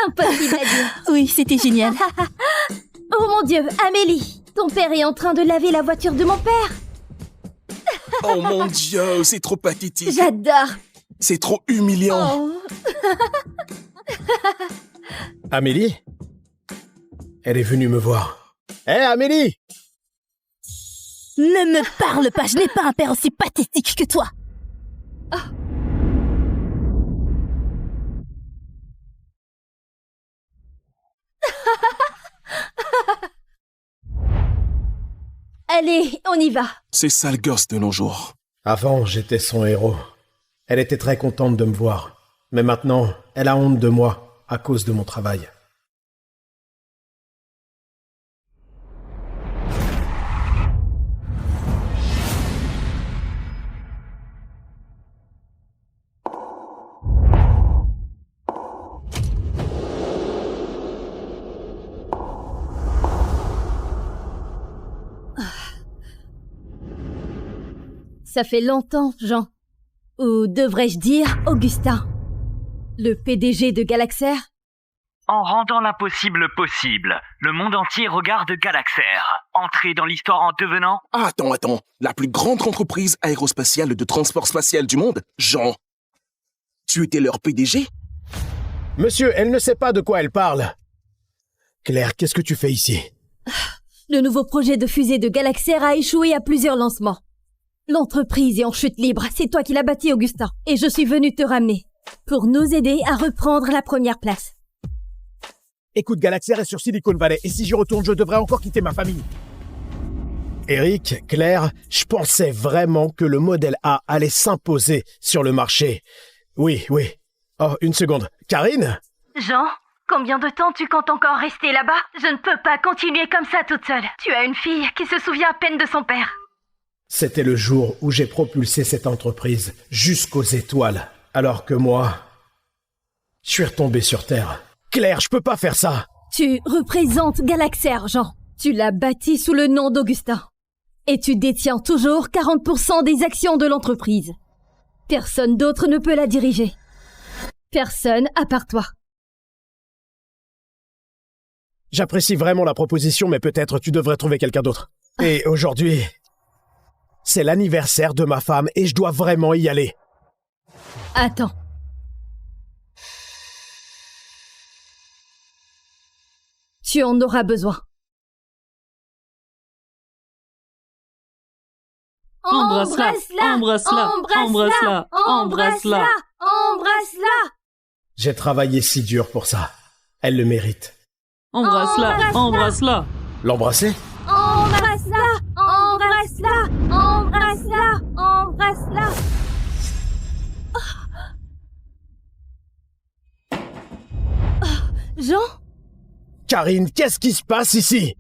Impossible à dire. Oui, c'était génial. Oh mon Dieu, Amélie, ton père est en train de laver la voiture de mon père. Oh mon Dieu, c'est trop pathétique. J'adore. C'est trop humiliant. Oh. Amélie? Elle est venue me voir. Hé, Amélie! Ne me parle pas, je n'ai pas un père aussi pathétique que toi. Allez, on y va. C'est sale gosse de nos jours. Avant, j'étais son héros. Elle était très contente de me voir. Mais maintenant, elle a honte de moi à cause de mon travail. Ça fait longtemps, Jean. Ou devrais-je dire Augustin, le PDG de Galaxair. En rendant l'impossible possible, le monde entier regarde Galaxair. Entrer dans l'histoire en devenant... Attends. La plus grande entreprise aérospatiale de transport spatial du monde, Jean. Tu étais leur PDG? Monsieur, elle ne sait pas de quoi elle parle. Claire, qu'est-ce que tu fais ici? Le nouveau projet de fusée de Galaxair a échoué à plusieurs lancements. L'entreprise est en chute libre, c'est toi qui l'as bâtie, Augustin. Et je suis venu te ramener, pour nous aider à reprendre la première place. Écoute, Galaxair est sur Silicon Valley, et si j'y retourne, je devrais encore quitter ma famille. Eric, Claire, je pensais vraiment que le modèle A allait s'imposer sur le marché. Oui. Oh, une seconde. Karine? Jean, combien de temps tu comptes encore rester là-bas? Je ne peux pas continuer comme ça toute seule. Tu as une fille qui se souvient à peine de son père. C'était le jour où j'ai propulsé cette entreprise jusqu'aux étoiles, alors que moi, je suis retombé sur Terre. Claire, je peux pas faire ça. Tu représentes Galaxair, Jean. Tu l'as bâti sous le nom d'Augustin. Et tu détiens toujours 40% des actions de l'entreprise. Personne d'autre ne peut la diriger. Personne à part toi. J'apprécie vraiment la proposition, mais peut-être tu devrais trouver quelqu'un d'autre. Et aujourd'hui, c'est l'anniversaire de ma femme et je dois vraiment y aller. Attends. Tu en auras besoin. Embrasse-la, embrasse-la, embrasse-la, embrasse-la. Embrasse-la. J'ai travaillé si dur pour ça. Elle le mérite. Embrasse-la, embrasse-la. L'embrasser? Embrasse-la. Embrasse-la. Embrasse-la. Embrasse-la. Jean? Karine, qu'est-ce qui se passe ici?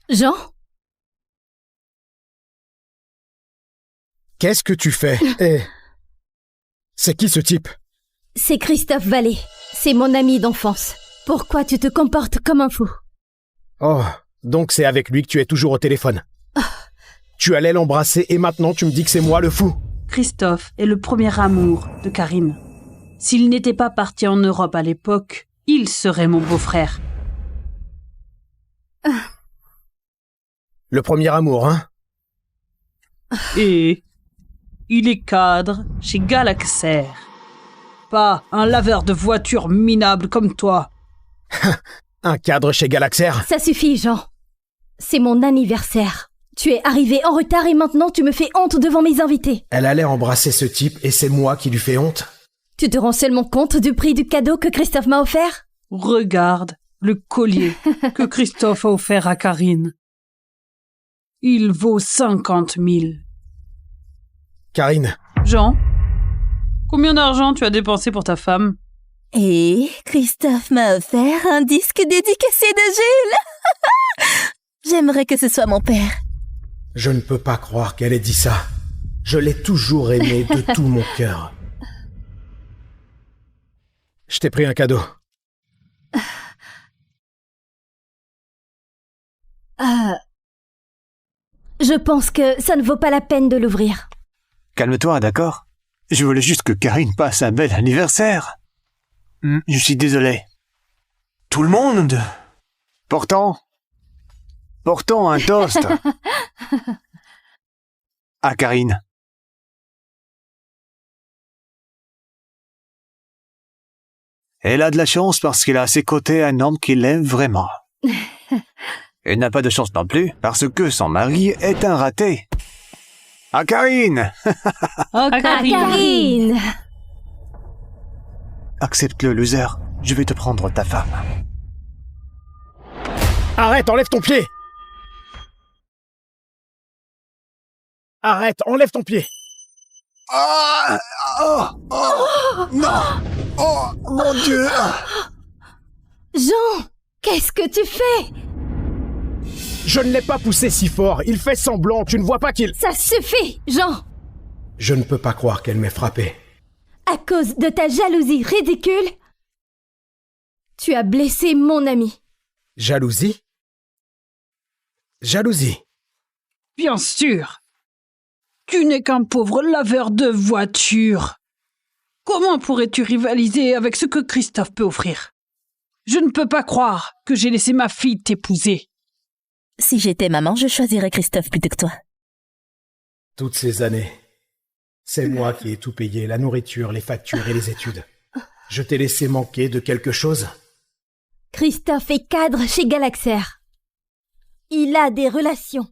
Jean? Qu'est-ce que tu fais? Et c'est qui ce type? C'est Christophe Vallée. C'est mon ami d'enfance. Pourquoi tu te comportes comme un fou? Oh, donc c'est avec lui que tu es toujours au téléphone. Tu allais l'embrasser et maintenant tu me dis que c'est moi le fou. Christophe est le premier amour de Karine. S'il n'était pas parti en Europe à l'époque, il serait mon beau-frère. Le premier amour, hein? Et il est cadre chez Galaxair. Pas un laveur de voitures minable comme toi. Un cadre chez Galaxair? Ça suffit, Jean. C'est mon anniversaire. Tu es arrivé en retard et maintenant tu me fais honte devant mes invités. Elle allait embrasser ce type et c'est moi qui lui fais honte? Tu te rends seulement compte du prix du cadeau que Christophe m'a offert? Regarde le collier que Christophe a offert à Karine. Il vaut 50 000. Karine. Jean, combien d'argent tu as dépensé pour ta femme? Et Christophe m'a offert un disque dédicacé de Jules. J'aimerais que ce soit mon père. Je ne peux pas croire qu'elle ait dit ça. Je l'ai toujours aimé de tout mon cœur. Je t'ai pris un cadeau. Je pense que ça ne vaut pas la peine de l'ouvrir. calme-toi, d'accord? Je voulais juste que Karine passe un bel anniversaire. Je suis désolé. Tout le monde? Portons un toast à Karine. Elle a de la chance parce qu'elle a à ses côtés un homme qui l'aime vraiment. Elle n'a pas de chance non plus parce que son mari est un raté. À Karine! Oh, Karine! Accepte-le, loser. Je vais te prendre ta femme. Arrête, enlève ton pied! Arrête, enlève ton pied! Ah! Oh! Non! Oh, mon Dieu! Jean, qu'est-ce que tu fais? Je ne l'ai pas poussé si fort, il fait semblant, tu ne vois pas qu'il... Ça suffit, Jean! Je ne peux pas croire qu'elle m'ait frappé. À cause de ta jalousie ridicule, tu as blessé mon ami. Jalousie? Jalousie? Bien sûr. Tu n'es qu'un pauvre laveur de voitures. Comment pourrais-tu rivaliser avec ce que Christophe peut offrir? Je ne peux pas croire que j'ai laissé ma fille t'épouser. Si j'étais maman, je choisirais Christophe plutôt que toi. Toutes ces années, c'est moi qui ai tout payé, la nourriture, les factures et les études. Je t'ai laissé manquer de quelque chose? Christophe est cadre chez Galaxer. Il a des relations.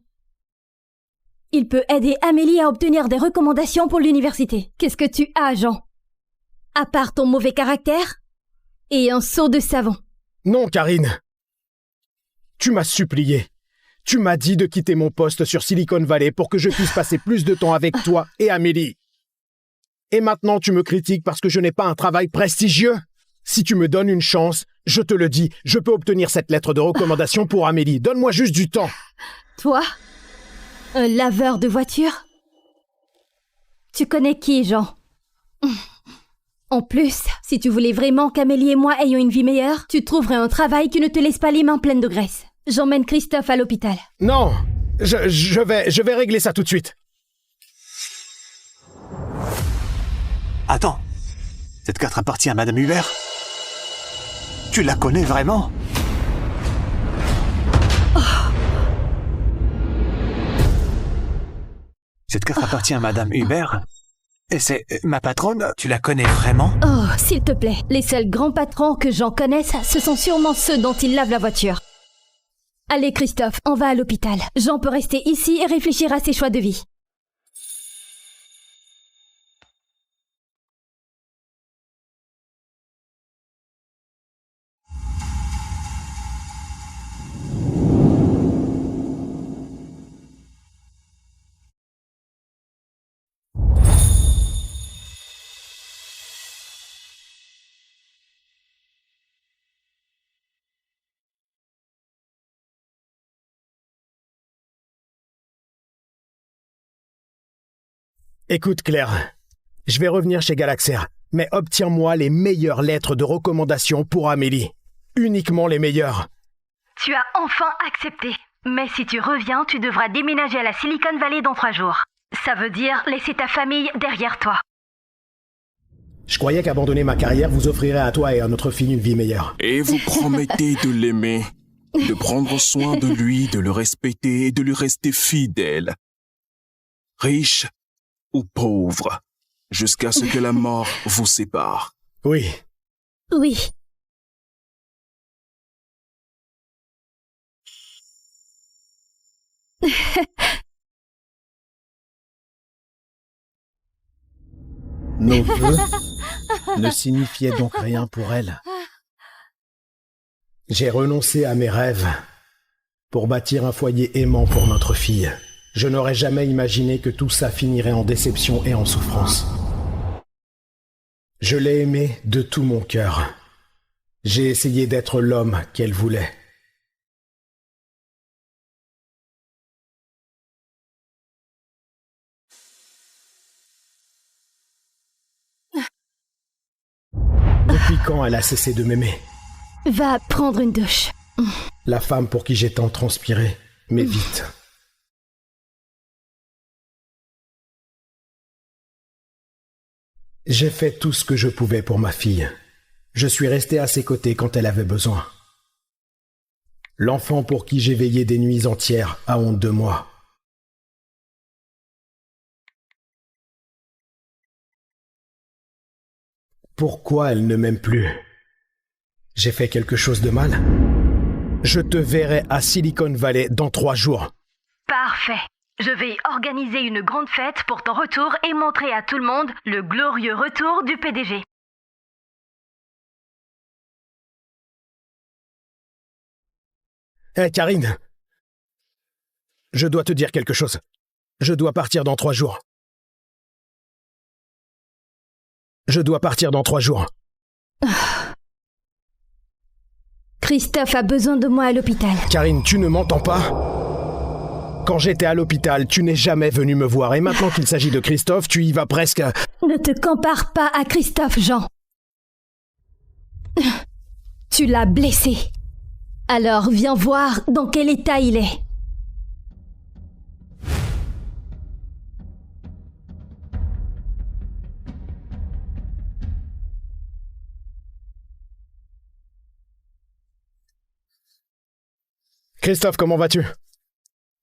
Il peut aider Amélie à obtenir des recommandations pour l'université. Qu'est-ce que tu as, Jean? À part ton mauvais caractère et un seau de savon. Non, Karine. Tu m'as supplié. Tu m'as dit de quitter mon poste sur Silicon Valley pour que je puisse passer plus de temps avec toi et Amélie. Et maintenant, tu me critiques parce que je n'ai pas un travail prestigieux? Si tu me donnes une chance, je te le dis, je peux obtenir cette lettre de recommandation pour Amélie. Donne-moi juste du temps. Toi? Un laveur de voitures? Tu connais qui, Jean? En plus, si tu voulais vraiment qu'Amélie et moi ayons une vie meilleure, tu trouverais un travail qui ne te laisse pas les mains pleines de graisse. J'emmène Christophe à l'hôpital. Non, je vais régler ça tout de suite. Attends. Cette carte appartient à Madame Hubert? Tu la connais vraiment? Cette carte appartient à Madame Hubert? Et c'est ma patronne? Tu la connais vraiment? Oh, s'il te plaît, les seuls grands patrons que j'en connaisse, ce sont sûrement ceux dont il lave la voiture. Allez, Christophe, on va à l'hôpital. Jean peut rester ici et réfléchir à ses choix de vie. Écoute, Claire, je vais revenir chez Galaxer, mais obtiens-moi les meilleures lettres de recommandation pour Amélie. Uniquement les meilleures. Tu as enfin accepté. Mais si tu reviens, tu devras déménager à la Silicon Valley dans 3 jours. Ça veut dire laisser ta famille derrière toi. Je croyais qu'abandonner ma carrière vous offrirait à toi et à notre fille une vie meilleure. Et vous promettez de l'aimer, de prendre soin de lui, de le respecter et de lui rester fidèle. Riche ou pauvre, jusqu'à ce que la mort vous sépare. Oui. Oui. Nos vœux ne signifiaient donc rien pour elle. J'ai renoncé à mes rêves pour bâtir un foyer aimant pour notre fille. Je n'aurais jamais imaginé que tout ça finirait en déception et en souffrance. Je l'ai aimée de tout mon cœur. J'ai essayé d'être l'homme qu'elle voulait. Depuis quand elle a cessé de m'aimer? Va prendre une douche. La femme pour qui j'ai tant transpiré, mais vite. J'ai fait tout ce que je pouvais pour ma fille. Je suis resté à ses côtés quand elle avait besoin. L'enfant pour qui j'ai veillé des nuits entières a honte de moi. Pourquoi elle ne m'aime plus? J'ai fait quelque chose de mal? Je te verrai à Silicon Valley dans 3 jours. Parfait. Je vais organiser une grande fête pour ton retour et montrer à tout le monde le glorieux retour du PDG. Hé, Karine. Je dois te dire quelque chose. Je dois partir dans 3 jours. Je dois partir dans 3 jours. Christophe a besoin de moi à l'hôpital. Karine, tu ne m'entends pas? Quand j'étais à l'hôpital, tu n'es jamais venu me voir. Et maintenant qu'il s'agit de Christophe, tu y vas presque... Ne te compare pas à Christophe, Jean. Tu l'as blessé. Alors viens voir dans quel état il est. Christophe, comment vas-tu?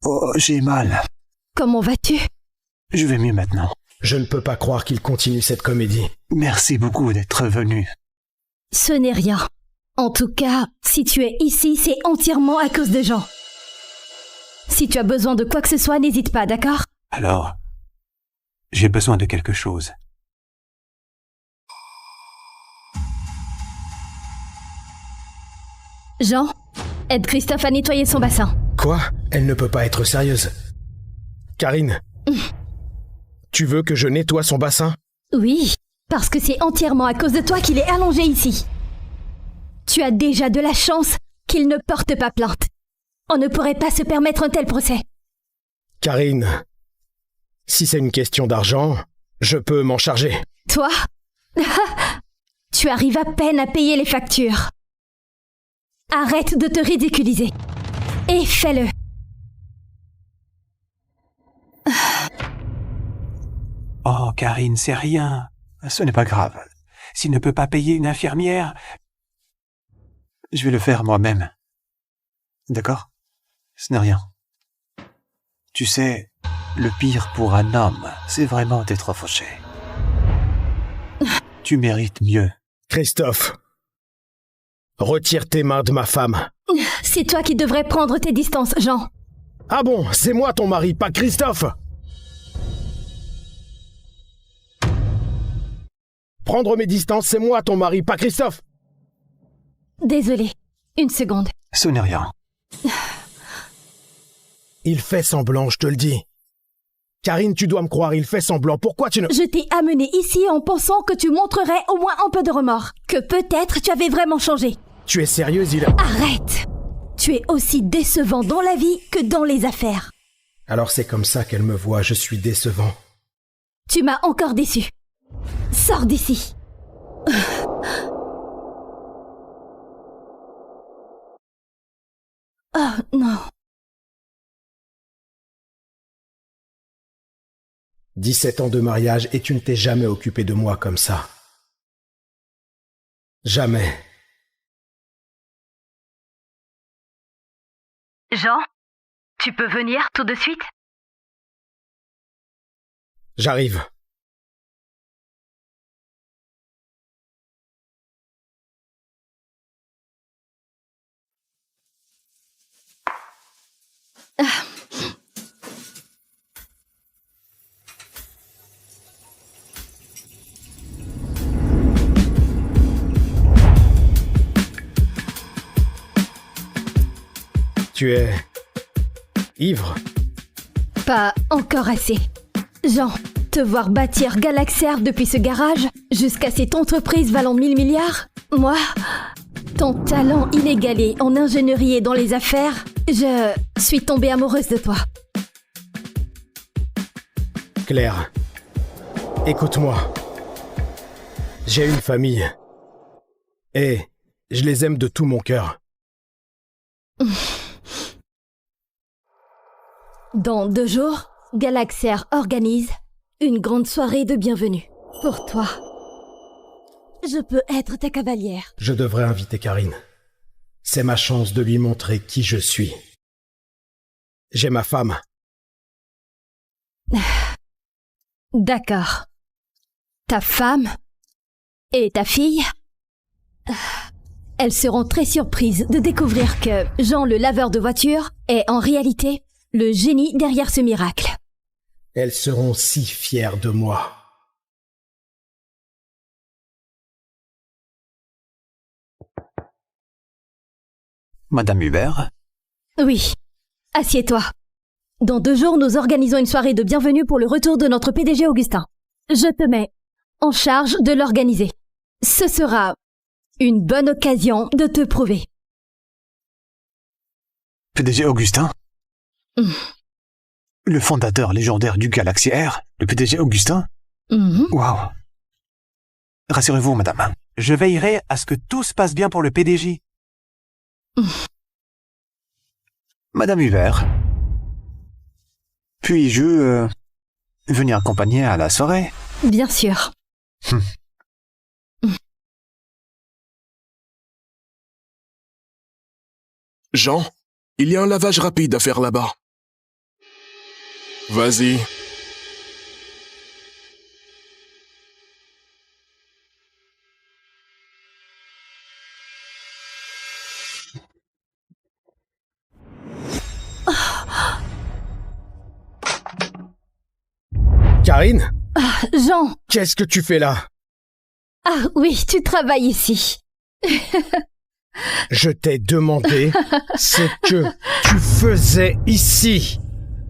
Oh, j'ai mal. Comment vas-tu? Je vais mieux maintenant. Je ne peux pas croire qu'il continue cette comédie. Merci beaucoup d'être venu. Ce n'est rien. En tout cas, si tu es ici, c'est entièrement à cause de Jean. Si tu as besoin de quoi que ce soit, n'hésite pas, d'accord? Alors, j'ai besoin de quelque chose. Jean, aide Christophe à nettoyer son bassin. Quoi? Elle ne peut pas être sérieuse. Karine, tu veux que je nettoie son bassin? Oui, parce que c'est entièrement à cause de toi qu'il est allongé ici. Tu as déjà de la chance qu'il ne porte pas plainte. On ne pourrait pas se permettre un tel procès. Karine, si c'est une question d'argent, je peux m'en charger. Toi? Tu arrives à peine à payer les factures. Arrête de te ridiculiser. Et fais-le. Oh, Karine, c'est rien. Ce n'est pas grave. S'il ne peut pas payer une infirmière, je vais le faire moi-même. D'accord? Ce n'est rien. Tu sais, le pire pour un homme, c'est vraiment d'être fauché. Tu mérites mieux. Christophe, retire tes mains de ma femme. C'est toi qui devrais prendre tes distances, Jean. Ah bon, c'est moi ton mari, pas Christophe. Prendre mes distances, c'est moi ton mari, pas Christophe. Désolé. Une seconde. Ce n'est rien. Il fait semblant, je te le dis. Karine, tu dois me croire, il fait semblant. Pourquoi tu ne... Je t'ai amené ici en pensant que tu montrerais au moins un peu de remords. Que peut-être tu avais vraiment changé. Tu es sérieuse, il... Arrête! Tu es aussi décevant dans la vie que dans les affaires. Alors c'est comme ça qu'elle me voit, je suis décevant. Tu m'as encore déçu. Sors d'ici. Oh non. 17 ans de mariage et tu ne t'es jamais occupé de moi comme ça. Jamais. Jean, tu peux venir tout de suite? J'arrive. Tu es... ivre? Pas encore assez. Jean, te voir bâtir Galaxair depuis ce garage jusqu'à cette entreprise valant 1000 milliards, moi, ton talent inégalé en ingénierie et dans les affaires, je suis tombée amoureuse de toi. Claire, écoute-moi. J'ai une famille. Et je les aime de tout mon cœur. Dans 2 jours, Galaxair organise une grande soirée de bienvenue pour toi Je peux être ta cavalière. Je devrais inviter Karine. C'est ma chance de lui montrer qui je suis. J'ai ma femme. D'accord. Ta femme et ta fille, elles seront très surprises de découvrir que Jean le laveur de voitures est en réalité le génie derrière ce miracle. Elles seront si fières de moi. Madame Hubert? Oui, assieds-toi. Dans 2 jours, nous organisons une soirée de bienvenue pour le retour de notre PDG Augustin. Je te mets en charge de l'organiser. Ce sera une bonne occasion de te prouver. PDG Augustin? Le fondateur légendaire du Galaxy Air, le PDG Augustin? Waouh! Rassurez-vous, madame. Je veillerai à ce que tout se passe bien pour le PDG. Madame Hubert, puis-je venir accompagner à la soirée? Bien sûr. Jean, il y a un lavage rapide à faire là-bas. Vas-y. Karine? Jean! Qu'est-ce que tu fais là? Ah oui, tu travailles ici. Je t'ai demandé ce que tu faisais ici.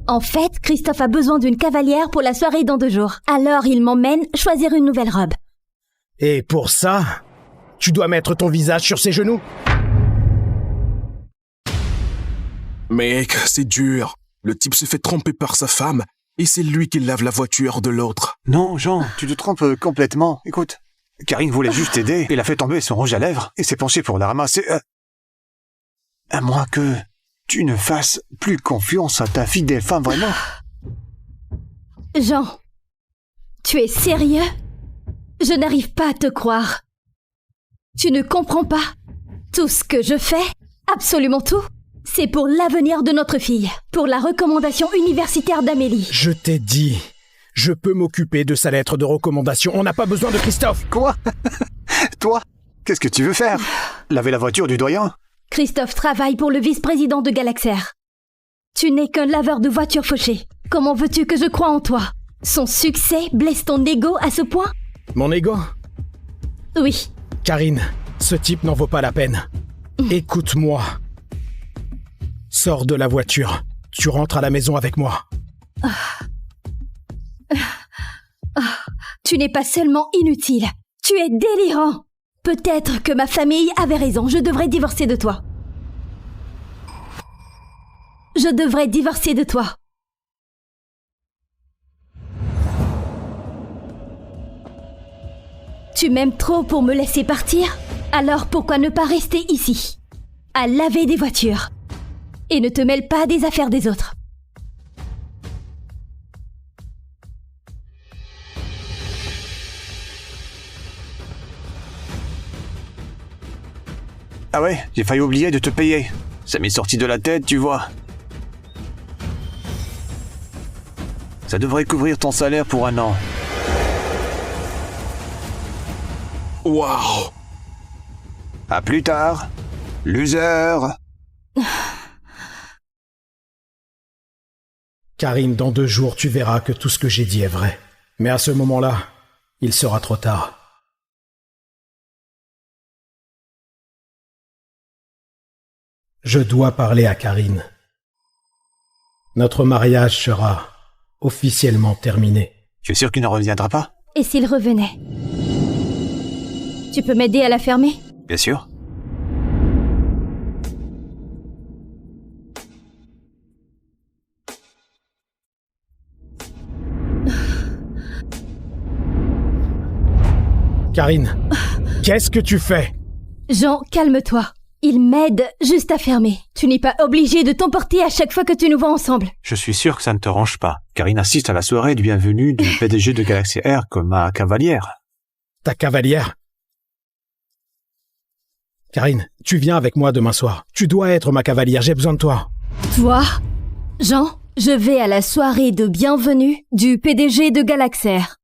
En fait, Christophe a besoin d'une cavalière pour la soirée dans 2 jours. Alors il m'emmène choisir une nouvelle robe. Et pour ça, tu dois mettre ton visage sur ses genoux? Mec, c'est dur. Le type se fait tromper par sa femme et c'est lui qui lave la voiture de l'autre. Non, Jean, tu te trompes complètement. Écoute, Karine voulait juste t'aider. Il a fait tomber son rouge à lèvres et s'est penché pour la ramasser. À moins que tu ne fasses plus confiance à ta fidèle femme, vraiment. Jean, tu es sérieux? Je n'arrive pas à te croire. Tu ne comprends pas? Tout ce que je fais, absolument tout, c'est pour l'avenir de notre fille, pour la recommandation universitaire d'Amélie. Je t'ai dit, je peux m'occuper de sa lettre de recommandation. On n'a pas besoin de Christophe. Quoi? Toi? Qu'est-ce que tu veux faire? Laver la voiture du doyen? Christophe travaille pour le vice-président de Galaxair. Tu n'es qu'un laveur de voitures fauché. Comment veux-tu que je croie en toi? Son succès blesse ton ego à ce point? Mon ego? Oui. Karine, ce type n'en vaut pas la peine. Écoute-moi. Sors de la voiture. Tu rentres à la maison avec moi. Tu n'es pas seulement inutile, tu es délirant. Peut-être que ma famille avait raison, je devrais divorcer de toi. Je devrais divorcer de toi. Tu m'aimes trop pour me laisser partir? Alors pourquoi ne pas rester ici, à laver des voitures? Et ne te mêle pas des affaires des autres. Ah ouais, j'ai failli oublier de te payer. Ça m'est sorti de la tête, tu vois. Ça devrait couvrir ton salaire pour 1 an. Waouh! À plus tard, loser. Karine, dans 2 jours, tu verras que tout ce que j'ai dit est vrai. Mais à ce moment-là, il sera trop tard. Je dois parler à Karine. Notre mariage sera officiellement terminé. Tu es sûr qu'il ne reviendra pas? Et s'il revenait? Tu peux m'aider à la fermer? Bien sûr. Karine, qu'est-ce que tu fais? Jean, calme-toi. Il m'aide juste à fermer. Tu n'es pas obligé de t'emporter à chaque fois que tu nous vois ensemble. Je suis sûr que ça ne te range pas. Karine assiste à la soirée de bienvenue du PDG de Galaxy Air comme ma cavalière. Ta cavalière? Karine, tu viens avec moi demain soir. Tu dois être ma cavalière, j'ai besoin de toi. Toi, Jean, je vais à la soirée de bienvenue du PDG de Galaxair.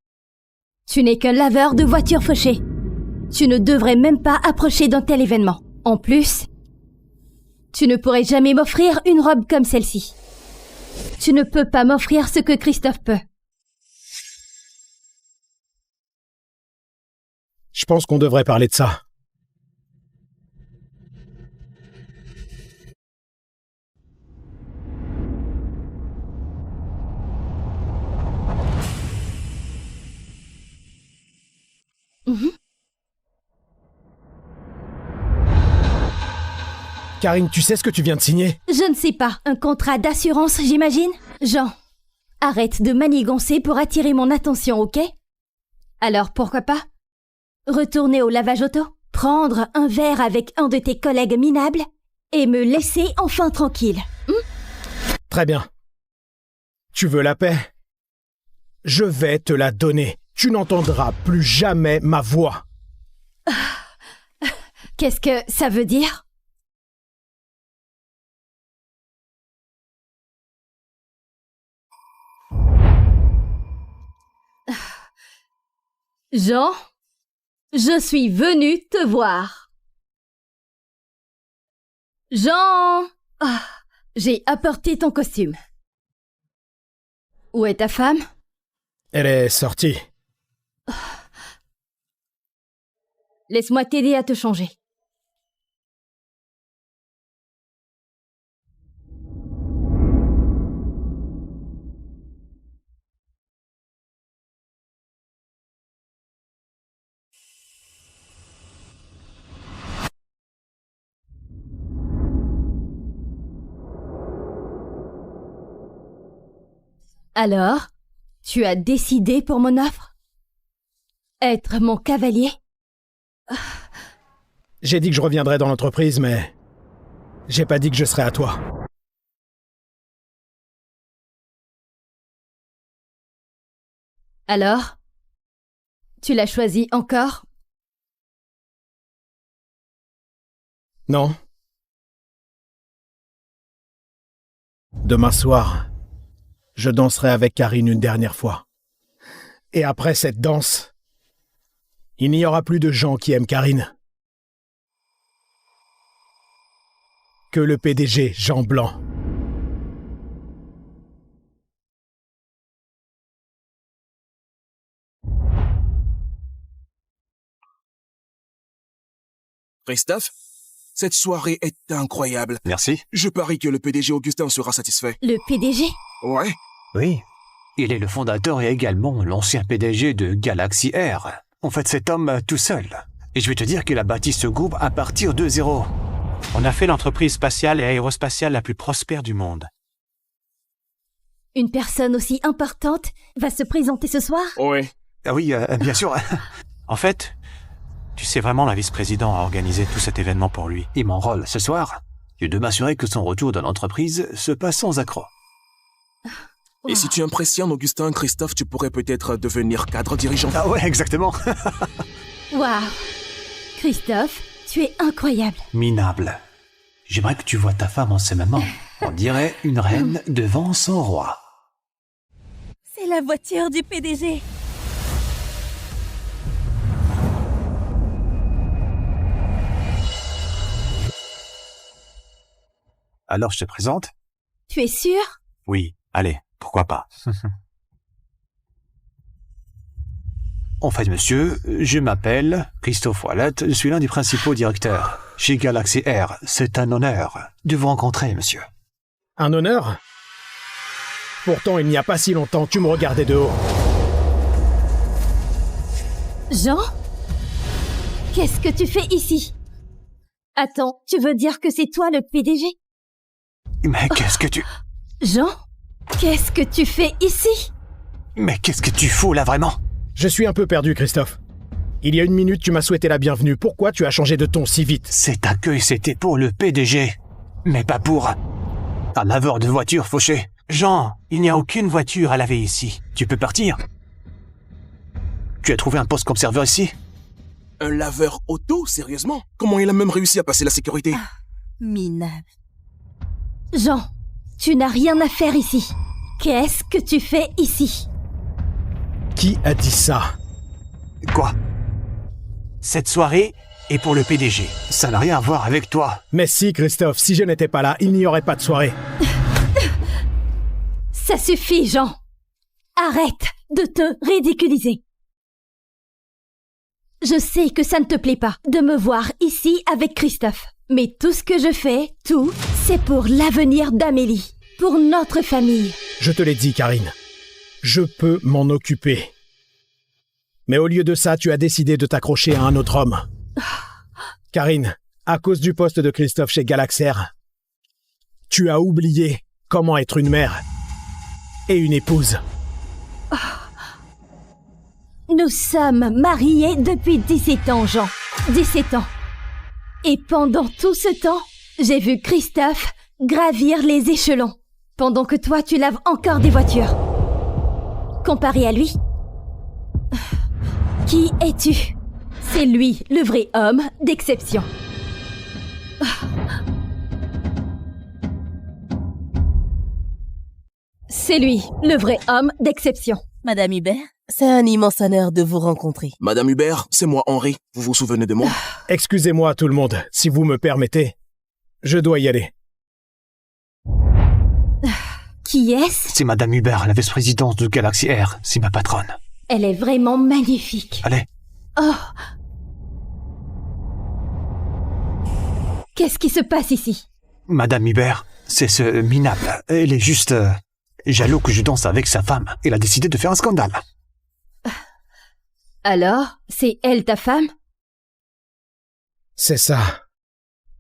Tu n'es qu'un laveur de voitures fauchées. Tu ne devrais même pas approcher d'un tel événement. En plus, tu ne pourrais jamais m'offrir une robe comme celle-ci. Tu ne peux pas m'offrir ce que Christophe peut. Je pense qu'on devrait parler de ça. Karine, tu sais ce que tu viens de signer? Je ne sais pas. Un contrat d'assurance, j'imagine? Jean, arrête de manigancer pour attirer mon attention, ok? Alors pourquoi pas? Retourner au lavage auto, prendre un verre avec un de tes collègues minables et me laisser enfin tranquille. Très bien. Tu veux la paix? Je vais te la donner. Tu n'entendras plus jamais ma voix. Qu'est-ce que ça veut dire? Jean, je suis venue te voir. Jean, j'ai apporté ton costume. Où est ta femme? Elle est sortie. Laisse-moi t'aider à te changer. Alors, tu as décidé pour mon offre? Être mon cavalier? J'ai dit que je reviendrais dans l'entreprise, mais j'ai pas dit que je serais à toi. Alors, tu l'as choisi encore? Non. Demain soir, je danserai avec Karine une dernière fois. Et après cette danse, il n'y aura plus de gens qui aiment Karine. Que le PDG Jean Blanc. Christophe, cette soirée est incroyable. Merci. Je parie que le PDG Augustin sera satisfait. Le PDG? Ouais. Oui. Il est le fondateur et également l'ancien PDG de Galaxy Air. En fait, cet homme tout seul. Et je vais te dire qu'il a bâti ce groupe à partir de zéro. On a fait l'entreprise spatiale et aérospatiale la plus prospère du monde. Une personne aussi importante va se présenter ce soir? Ouais. Ah oui, bien sûr. En fait, tu sais vraiment, la vice-président a organisé tout cet événement pour lui. Et mon rôle ce soir est de m'assurer que son retour dans l'entreprise se passe sans accroc. Et si tu impressionnes Augustin, Christophe, tu pourrais peut-être devenir cadre dirigeant. Ah ouais, exactement. Waouh! Christophe, tu es incroyable. Minable. J'aimerais que tu vois ta femme en ce moment. On dirait une reine devant son roi. C'est la voiture du PDG. Alors je te présente? Tu es sûr? Oui, allez, pourquoi pas. En fait, monsieur, je m'appelle Christophe Ouellette, je suis l'un des principaux directeurs chez Galaxy Air. C'est un honneur de vous rencontrer, monsieur. Un honneur? Pourtant, il n'y a pas si longtemps, tu me regardais de haut. Jean? Qu'est-ce que tu fais ici? Attends, tu veux dire que c'est toi le PDG? Mais qu'est-ce que tu... Jean? Qu'est-ce que tu fais ici? Mais qu'est-ce que tu fous là, vraiment? Je suis un peu perdu, Christophe. Il y a une minute, tu m'as souhaité la bienvenue. Pourquoi tu as changé de ton si vite? Cet accueil, c'était pour le PDG, mais pas pour un laveur de voitures fauché. Jean, il n'y a aucune voiture à laver ici. Tu peux partir. Tu as trouvé un poste comme serveur ici? Un laveur auto, sérieusement? Comment il a même réussi à passer la sécurité? Minable. Jean, tu n'as rien à faire ici. Qu'est-ce que tu fais ici? Qui a dit ça? Quoi? Cette soirée est pour le PDG. Ça n'a rien à voir avec toi. Mais si, Christophe, si je n'étais pas là, il n'y aurait pas de soirée. Ça suffit, Jean. Arrête de te ridiculiser. Je sais que ça ne te plaît pas de me voir ici avec Christophe. Mais tout ce que je fais, tout, c'est pour l'avenir d'Amélie. Pour notre famille. Je te l'ai dit, Karine. Je peux m'en occuper. Mais au lieu de ça, tu as décidé de t'accrocher à un autre homme. Karine, à cause du poste de Christophe chez Galaxer, tu as oublié comment être une mère et une épouse. Nous sommes mariés depuis 17 ans, Jean. 17 ans. Et pendant tout ce temps, j'ai vu Christophe gravir les échelons, pendant que toi, tu laves encore des voitures. Comparé à lui, qui es-tu? C'est lui, le vrai homme d'exception. C'est lui, le vrai homme d'exception. Madame Hubert, c'est un immense honneur de vous rencontrer. Madame Hubert, c'est moi Henri. Vous vous souvenez de moi? Excusez-moi tout le monde, si vous me permettez. Je dois y aller. Qui est-ce? C'est Madame Hubert, la vice-présidente de Galaxy Air. C'est ma patronne. Elle est vraiment magnifique. Allez. Oh. Qu'est-ce qui se passe ici? Madame Hubert, c'est ce minable. Elle est juste jaloux que je danse avec sa femme. Elle a décidé de faire un scandale. Alors, c'est elle ta femme? C'est ça.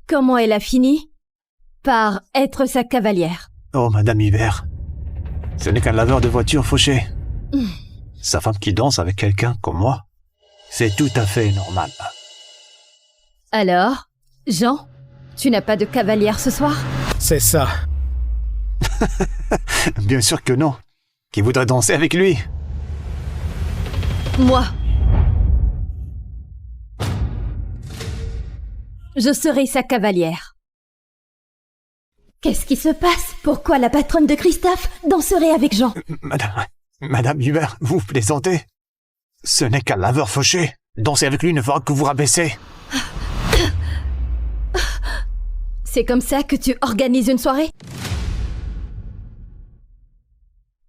Comment elle a fini? Par être sa cavalière. Oh, Madame Hubert, ce n'est qu'un laveur de voiture fauché. Sa femme qui danse avec quelqu'un comme moi, c'est tout à fait normal. Alors, Jean, tu n'as pas de cavalière ce soir? C'est ça. Bien sûr que non. Qui voudrait danser avec lui? Moi. Je serai sa cavalière. Qu'est-ce qui se passe? Pourquoi la patronne de Christophe danserait avec Jean? Madame Hubert, vous plaisantez? Ce n'est qu'un laveur fauché. Danser avec lui ne fera que vous rabaisser. C'est comme ça que tu organises une soirée?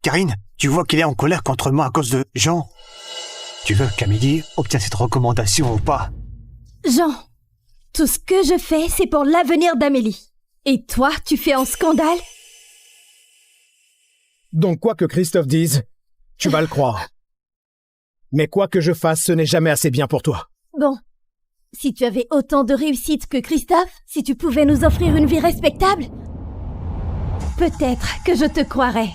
Karine, tu vois qu'il est en colère contre moi à cause de Jean. Tu veux qu'Amélie obtienne cette recommandation ou pas? Jean, tout ce que je fais, c'est pour l'avenir d'Amélie. Et toi, tu fais un scandale? Donc quoi que Christophe dise, tu vas le croire. Mais quoi que je fasse, ce n'est jamais assez bien pour toi. Bon, si tu avais autant de réussite que Christophe, si tu pouvais nous offrir une vie respectable, peut-être que je te croirais.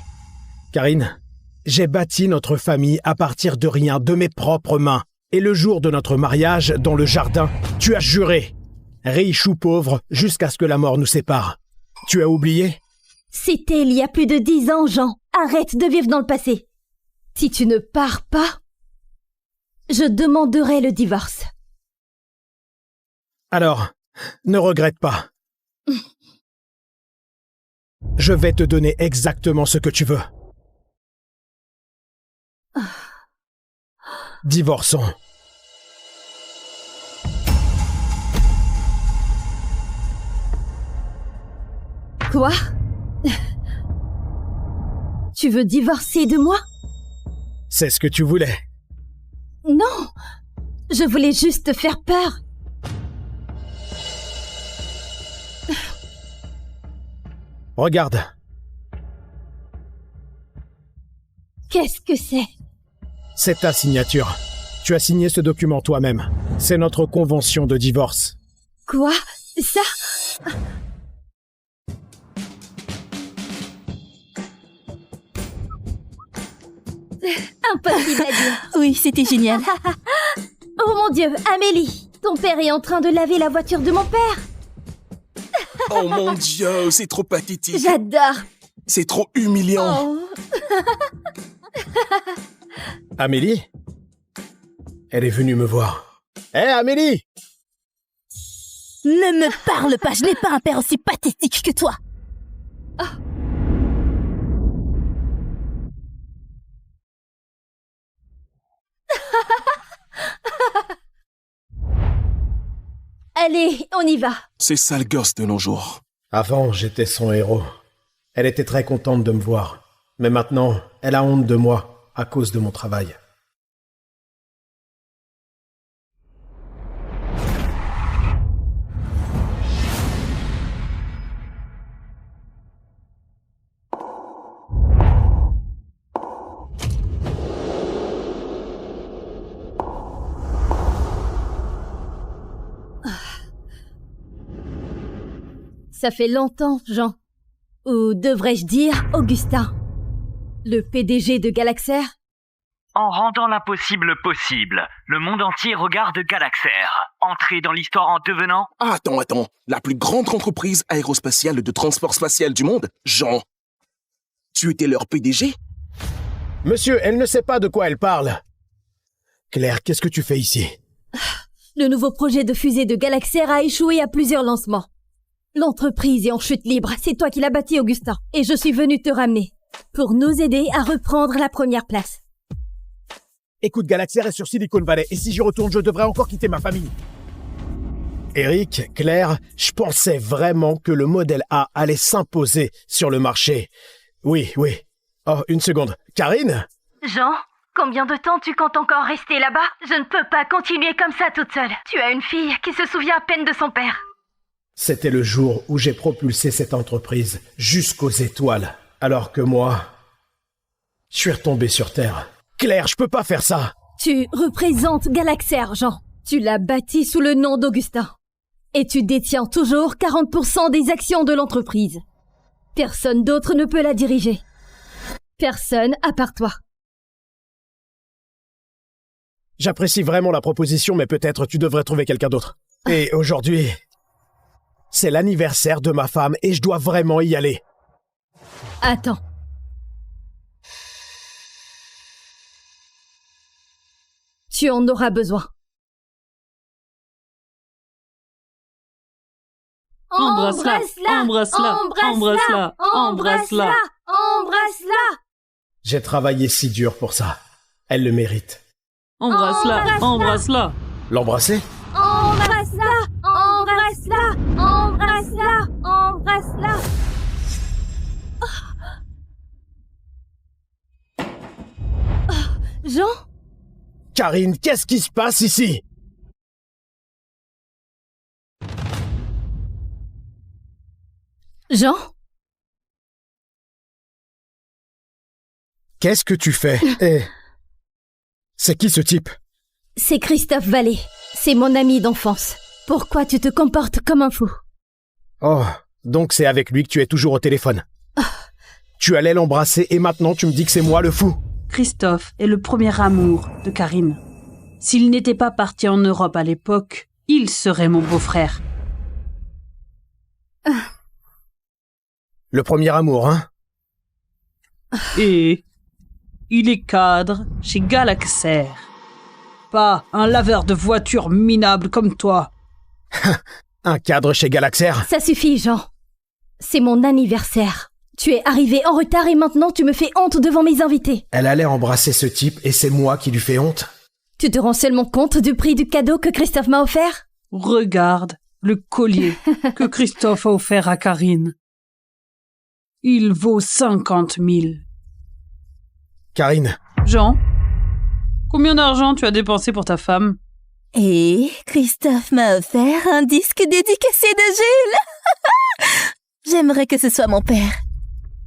Karine, j'ai bâti notre famille à partir de rien, de mes propres mains. Et le jour de notre mariage, dans le jardin, tu as juré, riche ou pauvre, jusqu'à ce que la mort nous sépare. Tu as oublié? C'était il y a plus de 10 ans, Jean. Arrête de vivre dans le passé. Si tu ne pars pas, je demanderai le divorce. Alors, ne regrette pas. Je vais te donner exactement ce que tu veux. Divorçons. Quoi? Tu veux divorcer de moi? C'est ce que tu voulais. Non, je voulais juste te faire peur. Regarde. Qu'est-ce que c'est? C'est ta signature. Tu as signé ce document toi-même. C'est notre convention de divorce. Quoi? Ça? Impossible à dire. Oui, c'était génial. Oh mon Dieu, Amélie, ton père est en train de laver la voiture de mon père. Oh mon Dieu, c'est trop pathétique. J'adore. C'est trop humiliant. Oh. Amélie? Elle est venue me voir. Hé, Amélie! Ne me parle pas, je n'ai pas un père aussi pathétique que toi. Allez, on y va. Ces sales gosses de nos jours. Avant, j'étais son héros. Elle était très contente de me voir. Mais maintenant, elle a honte de moi à cause de mon travail. Ça fait longtemps, Jean. Ou devrais-je dire Augustin. Le PDG de Galaxair. En rendant l'impossible possible, le monde entier regarde Galaxair. Entrer dans l'histoire en devenant... Attends. La plus grande entreprise aérospatiale de transport spatial du monde, Jean. Tu étais leur PDG? Monsieur, elle ne sait pas de quoi elle parle. Claire, qu'est-ce que tu fais ici? Le nouveau projet de fusée de Galaxair a échoué à plusieurs lancements. L'entreprise est en chute libre, c'est toi qui l'as bâtie, Augustin. Et je suis venu te ramener, pour nous aider à reprendre la première place. Écoute, Galaxair est sur Silicon Valley, et si j'y retourne, je devrais encore quitter ma famille. Eric, Claire, je pensais vraiment que le modèle A allait s'imposer sur le marché. Oui. Oh, une seconde. Karine? Jean, combien de temps tu comptes encore rester là-bas? Je ne peux pas continuer comme ça toute seule. Tu as une fille qui se souvient à peine de son père. C'était le jour où j'ai propulsé cette entreprise jusqu'aux étoiles, alors que moi, je suis retombé sur Terre. Claire, je peux pas faire ça. Tu représentes Galaxair, Jean. Tu l'as bâti sous le nom d'Augustin. Et tu détiens toujours 40% des actions de l'entreprise. Personne d'autre ne peut la diriger. Personne à part toi. J'apprécie vraiment la proposition, mais peut-être tu devrais trouver quelqu'un d'autre. Et aujourd'hui, c'est l'anniversaire de ma femme et je dois vraiment y aller. Attends. Tu en auras besoin. Embrasse-la, embrasse-la, embrasse-la, embrasse-la. Embrasse-la. J'ai travaillé si dur pour ça. Elle le mérite. Embrasse-la, embrasse-la. L'embrasser? Embrasse-la. Embrasse-la. Embrasse-la. Embrasse-la. Jean? Karine, qu'est-ce qui se passe ici? Jean? Qu'est-ce que tu fais? C'est qui ce type? C'est Christophe Vallée. C'est mon ami d'enfance. Pourquoi tu te comportes comme un fou? Oh, donc c'est avec lui que tu es toujours au téléphone. Tu allais l'embrasser et maintenant tu me dis que c'est moi le fou. Christophe est le premier amour de Karine. S'il n'était pas parti en Europe à l'époque, il serait mon beau-frère. Le premier amour, hein? Et il est cadre chez Galaxair. Pas un laveur de voitures minable comme toi. Un cadre chez Galaxair? Ça suffit, Jean. C'est mon anniversaire. Tu es arrivé en retard et maintenant tu me fais honte devant mes invités. Elle allait embrasser ce type et c'est moi qui lui fais honte? Tu te rends seulement compte du prix du cadeau que Christophe m'a offert? Regarde le collier que Christophe a offert à Karine. Il vaut 50 000. Karine. Jean, combien d'argent tu as dépensé pour ta femme? Et Christophe m'a offert un disque dédicacé de Jules. J'aimerais que ce soit mon père.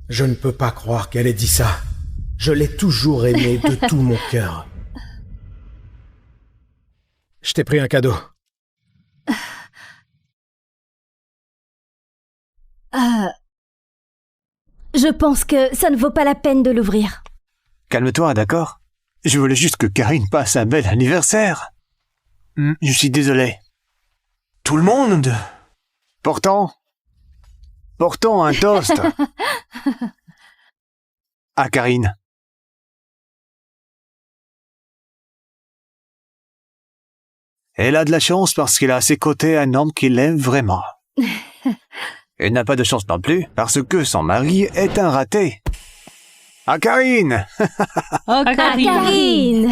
Je ne peux pas croire qu'elle ait dit ça. Je l'ai toujours aimé de tout mon cœur. Je t'ai pris un cadeau. Je pense que ça ne vaut pas la peine de l'ouvrir. Calme-toi, d'accord? Je voulais juste que Karine passe un bel anniversaire. Je suis désolé. Tout le monde. Portons un toast. À Karine. Elle a de la chance parce qu'elle a à ses côtés un homme qui l'aime vraiment. Elle n'a pas de chance non plus parce que son mari est un raté. Ah, Karine! Oh, Karine!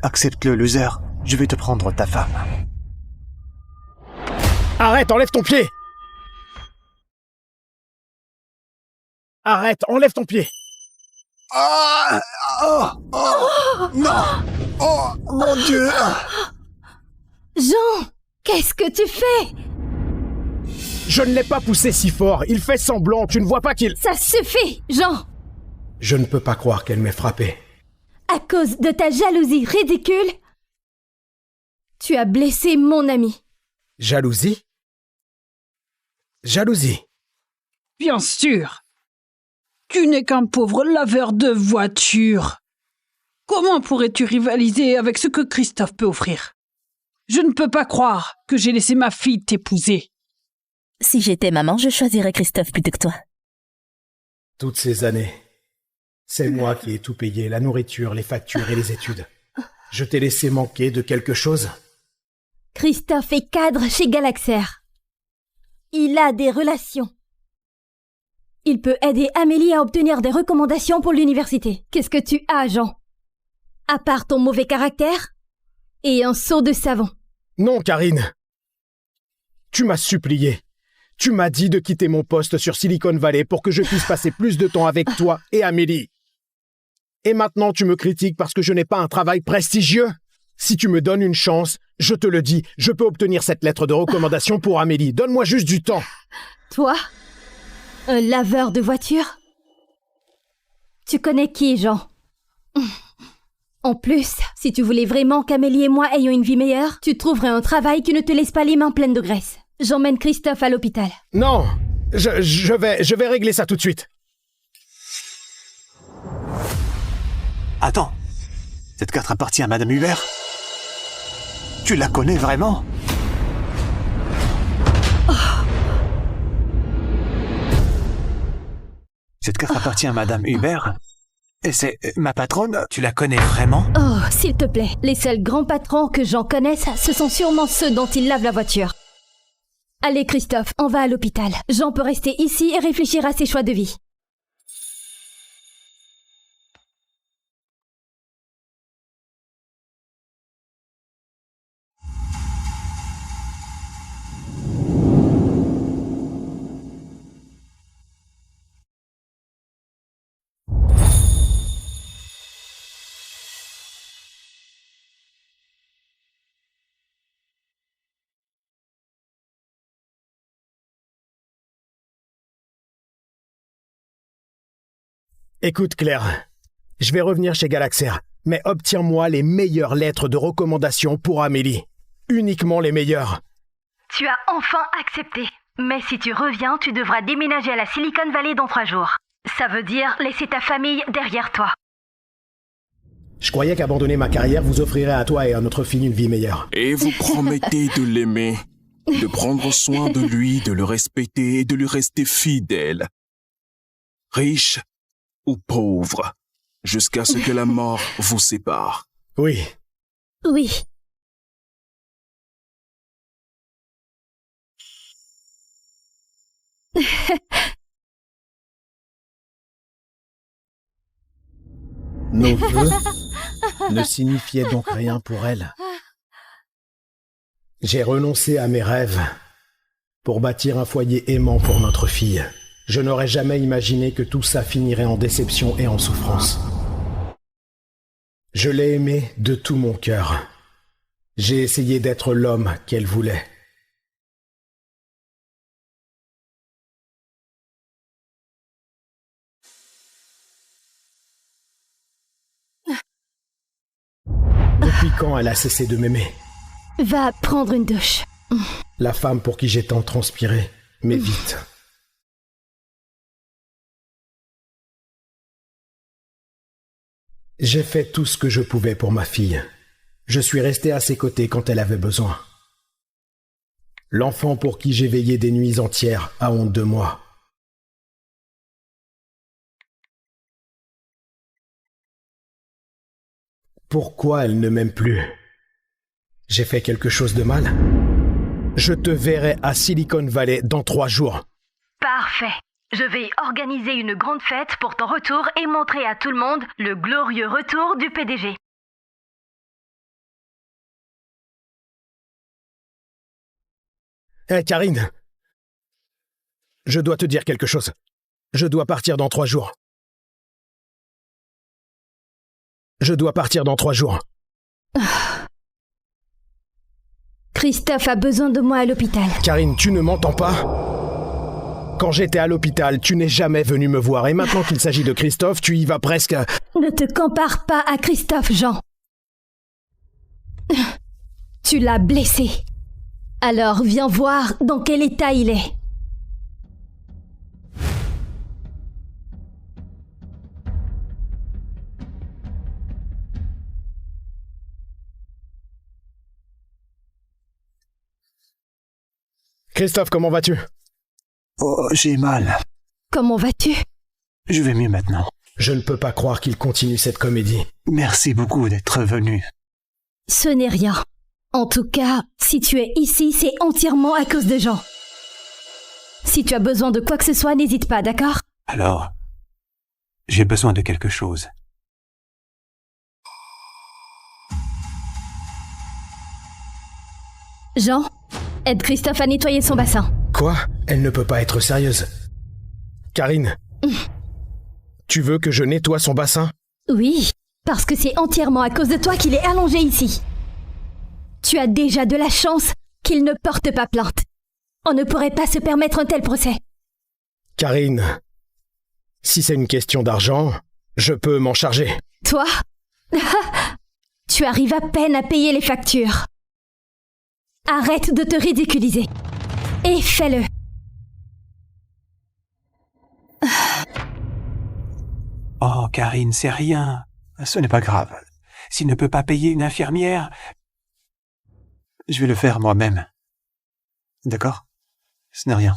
Accepte-le, loser. Je vais te prendre ta femme. Arrête, enlève ton pied! Arrête, enlève ton pied! Ah! Oh! Oh! Non! Oh! Mon Dieu! Jean, qu'est-ce que tu fais? Je ne l'ai pas poussé si fort, il fait semblant, tu ne vois pas qu'il... Ça suffit, Jean! Je ne peux pas croire qu'elle m'ait frappé. À cause de ta jalousie ridicule, tu as blessé mon ami. Jalousie? Jalousie? Bien sûr. Tu n'es qu'un pauvre laveur de voitures. Comment pourrais-tu rivaliser avec ce que Christophe peut offrir? Je ne peux pas croire que j'ai laissé ma fille t'épouser. Si j'étais maman, je choisirais Christophe plutôt que toi. Toutes ces années, c'est moi qui ai tout payé, la nourriture, les factures et les études. Je t'ai laissé manquer de quelque chose? Christophe est cadre chez Galaxer. Il a des relations. Il peut aider Amélie à obtenir des recommandations pour l'université. Qu'est-ce que tu as, Jean? À part ton mauvais caractère et un seau de savon. Non, Karine. Tu m'as supplié. Tu m'as dit de quitter mon poste sur Silicon Valley pour que je puisse passer plus de temps avec toi et Amélie. Et maintenant, tu me critiques parce que je n'ai pas un travail prestigieux? Si tu me donnes une chance, je te le dis, je peux obtenir cette lettre de recommandation pour Amélie. Donne-moi juste du temps. Toi? Un laveur de voitures? Tu connais qui, Jean? En plus, si tu voulais vraiment qu'Amélie et moi ayons une vie meilleure, tu trouverais un travail qui ne te laisse pas les mains pleines de graisse. J'emmène Christophe à l'hôpital. Non, je vais régler ça tout de suite. Attends. Cette carte appartient à Madame Hubert? Tu la connais vraiment? Cette carte appartient à Madame Hubert? Et c'est ma patronne? Tu la connais vraiment? Oh, s'il te plaît, les seuls grands patrons que Jean connaisse, ce sont sûrement ceux dont il lave la voiture. Allez, Christophe, on va à l'hôpital. Jean peut rester ici et réfléchir à ses choix de vie. Écoute, Claire, je vais revenir chez Galaxer, mais obtiens-moi les meilleures lettres de recommandation pour Amélie. Uniquement les meilleures. Tu as enfin accepté. Mais si tu reviens, tu devras déménager à la Silicon Valley dans 3 jours. Ça veut dire laisser ta famille derrière toi. Je croyais qu'abandonner ma carrière vous offrirait à toi et à notre fille une vie meilleure. Et vous promettez de l'aimer, de prendre soin de lui, de le respecter et de lui rester fidèle. Riche ou pauvre, jusqu'à ce que la mort vous sépare. Oui. Oui. Nos vœux ne signifiaient donc rien pour elle. J'ai renoncé à mes rêves pour bâtir un foyer aimant pour notre fille. Je n'aurais jamais imaginé que tout ça finirait en déception et en souffrance. Je l'ai aimée de tout mon cœur. J'ai essayé d'être l'homme qu'elle voulait. Depuis quand elle a cessé de m'aimer? Va prendre une douche. La femme pour qui j'ai tant transpiré, mais vite. J'ai fait tout ce que je pouvais pour ma fille. Je suis resté à ses côtés quand elle avait besoin. L'enfant pour qui j'ai veillé des nuits entières a honte de moi. Pourquoi elle ne m'aime plus? J'ai fait quelque chose de mal? Je te verrai à Silicon Valley dans 3 jours. Parfait. Je vais organiser une grande fête pour ton retour et montrer à tout le monde le glorieux retour du PDG. Hé, Karine. Je dois te dire quelque chose. Je dois partir dans 3 jours. Je dois partir dans 3 jours. Christophe a besoin de moi à l'hôpital. Karine, tu ne m'entends pas? Quand j'étais à l'hôpital, tu n'es jamais venu me voir. Et maintenant qu'il s'agit de Christophe, tu y vas presque... Ne te compare pas à Christophe, Jean. Tu l'as blessé. Alors viens voir dans quel état il est. Christophe, comment vas-tu? Oh, j'ai mal. Comment vas-tu? Je vais mieux maintenant. Je ne peux pas croire qu'il continue cette comédie. Merci beaucoup d'être venu. Ce n'est rien. En tout cas, si tu es ici, c'est entièrement à cause de Jean. Si tu as besoin de quoi que ce soit, n'hésite pas, d'accord? Alors, j'ai besoin de quelque chose. Jean, aide Christophe à nettoyer son bassin. Quoi? Elle ne peut pas être sérieuse. Karine, tu veux que je nettoie son bassin? Oui, parce que c'est entièrement à cause de toi qu'il est allongé ici. Tu as déjà de la chance qu'il ne porte pas plainte. On ne pourrait pas se permettre un tel procès. Karine, si c'est une question d'argent, je peux m'en charger. Toi? Tu arrives à peine à payer les factures. Arrête de te ridiculiser. Et fais-le. Oh, Karine, c'est rien. Ce n'est pas grave. S'il ne peut pas payer une infirmière, je vais le faire moi-même. D'accord? Ce n'est rien.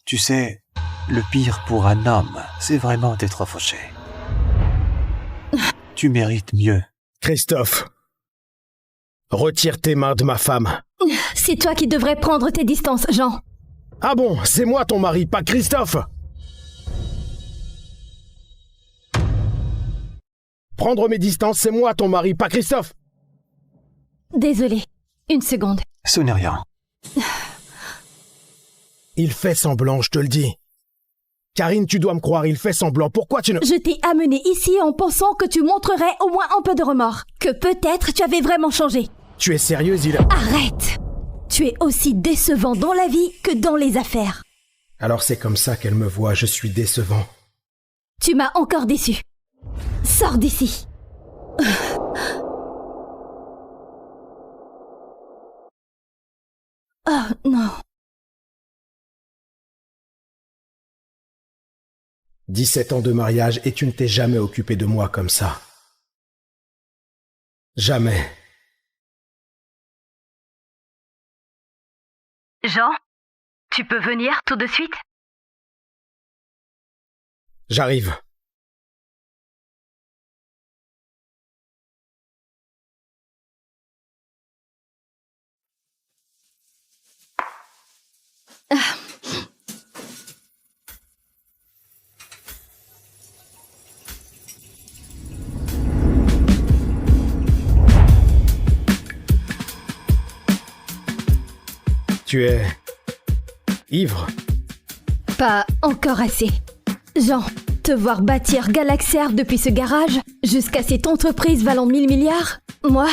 Tu sais, le pire pour un homme, c'est vraiment d'être fauché. Tu mérites mieux. Christophe, retire tes mains de ma femme. C'est toi qui devrais prendre tes distances, Jean. Ah bon, c'est moi ton mari, pas Christophe. Prendre mes distances, c'est moi ton mari, pas Christophe. Désolé. Une seconde. Ce n'est rien. Il fait semblant, je te le dis. Karine, tu dois me croire, il fait semblant. Pourquoi tu ne... Je t'ai amené ici en pensant que tu montrerais au moins un peu de remords. Que peut-être tu avais vraiment changé. Tu es sérieuse, Arrête! Tu es aussi décevant dans la vie que dans les affaires. Alors c'est comme ça qu'elle me voit, je suis décevant. Tu m'as encore déçu. Sors d'ici. Oh non. 17 ans de mariage et tu ne t'es jamais occupé de moi comme ça. Jamais. Jean, tu peux venir tout de suite? J'arrive. Tu es... ivre? Pas encore assez. Jean, te voir bâtir Galaxair depuis ce garage jusqu'à cette entreprise valant 1000 milliards, moi,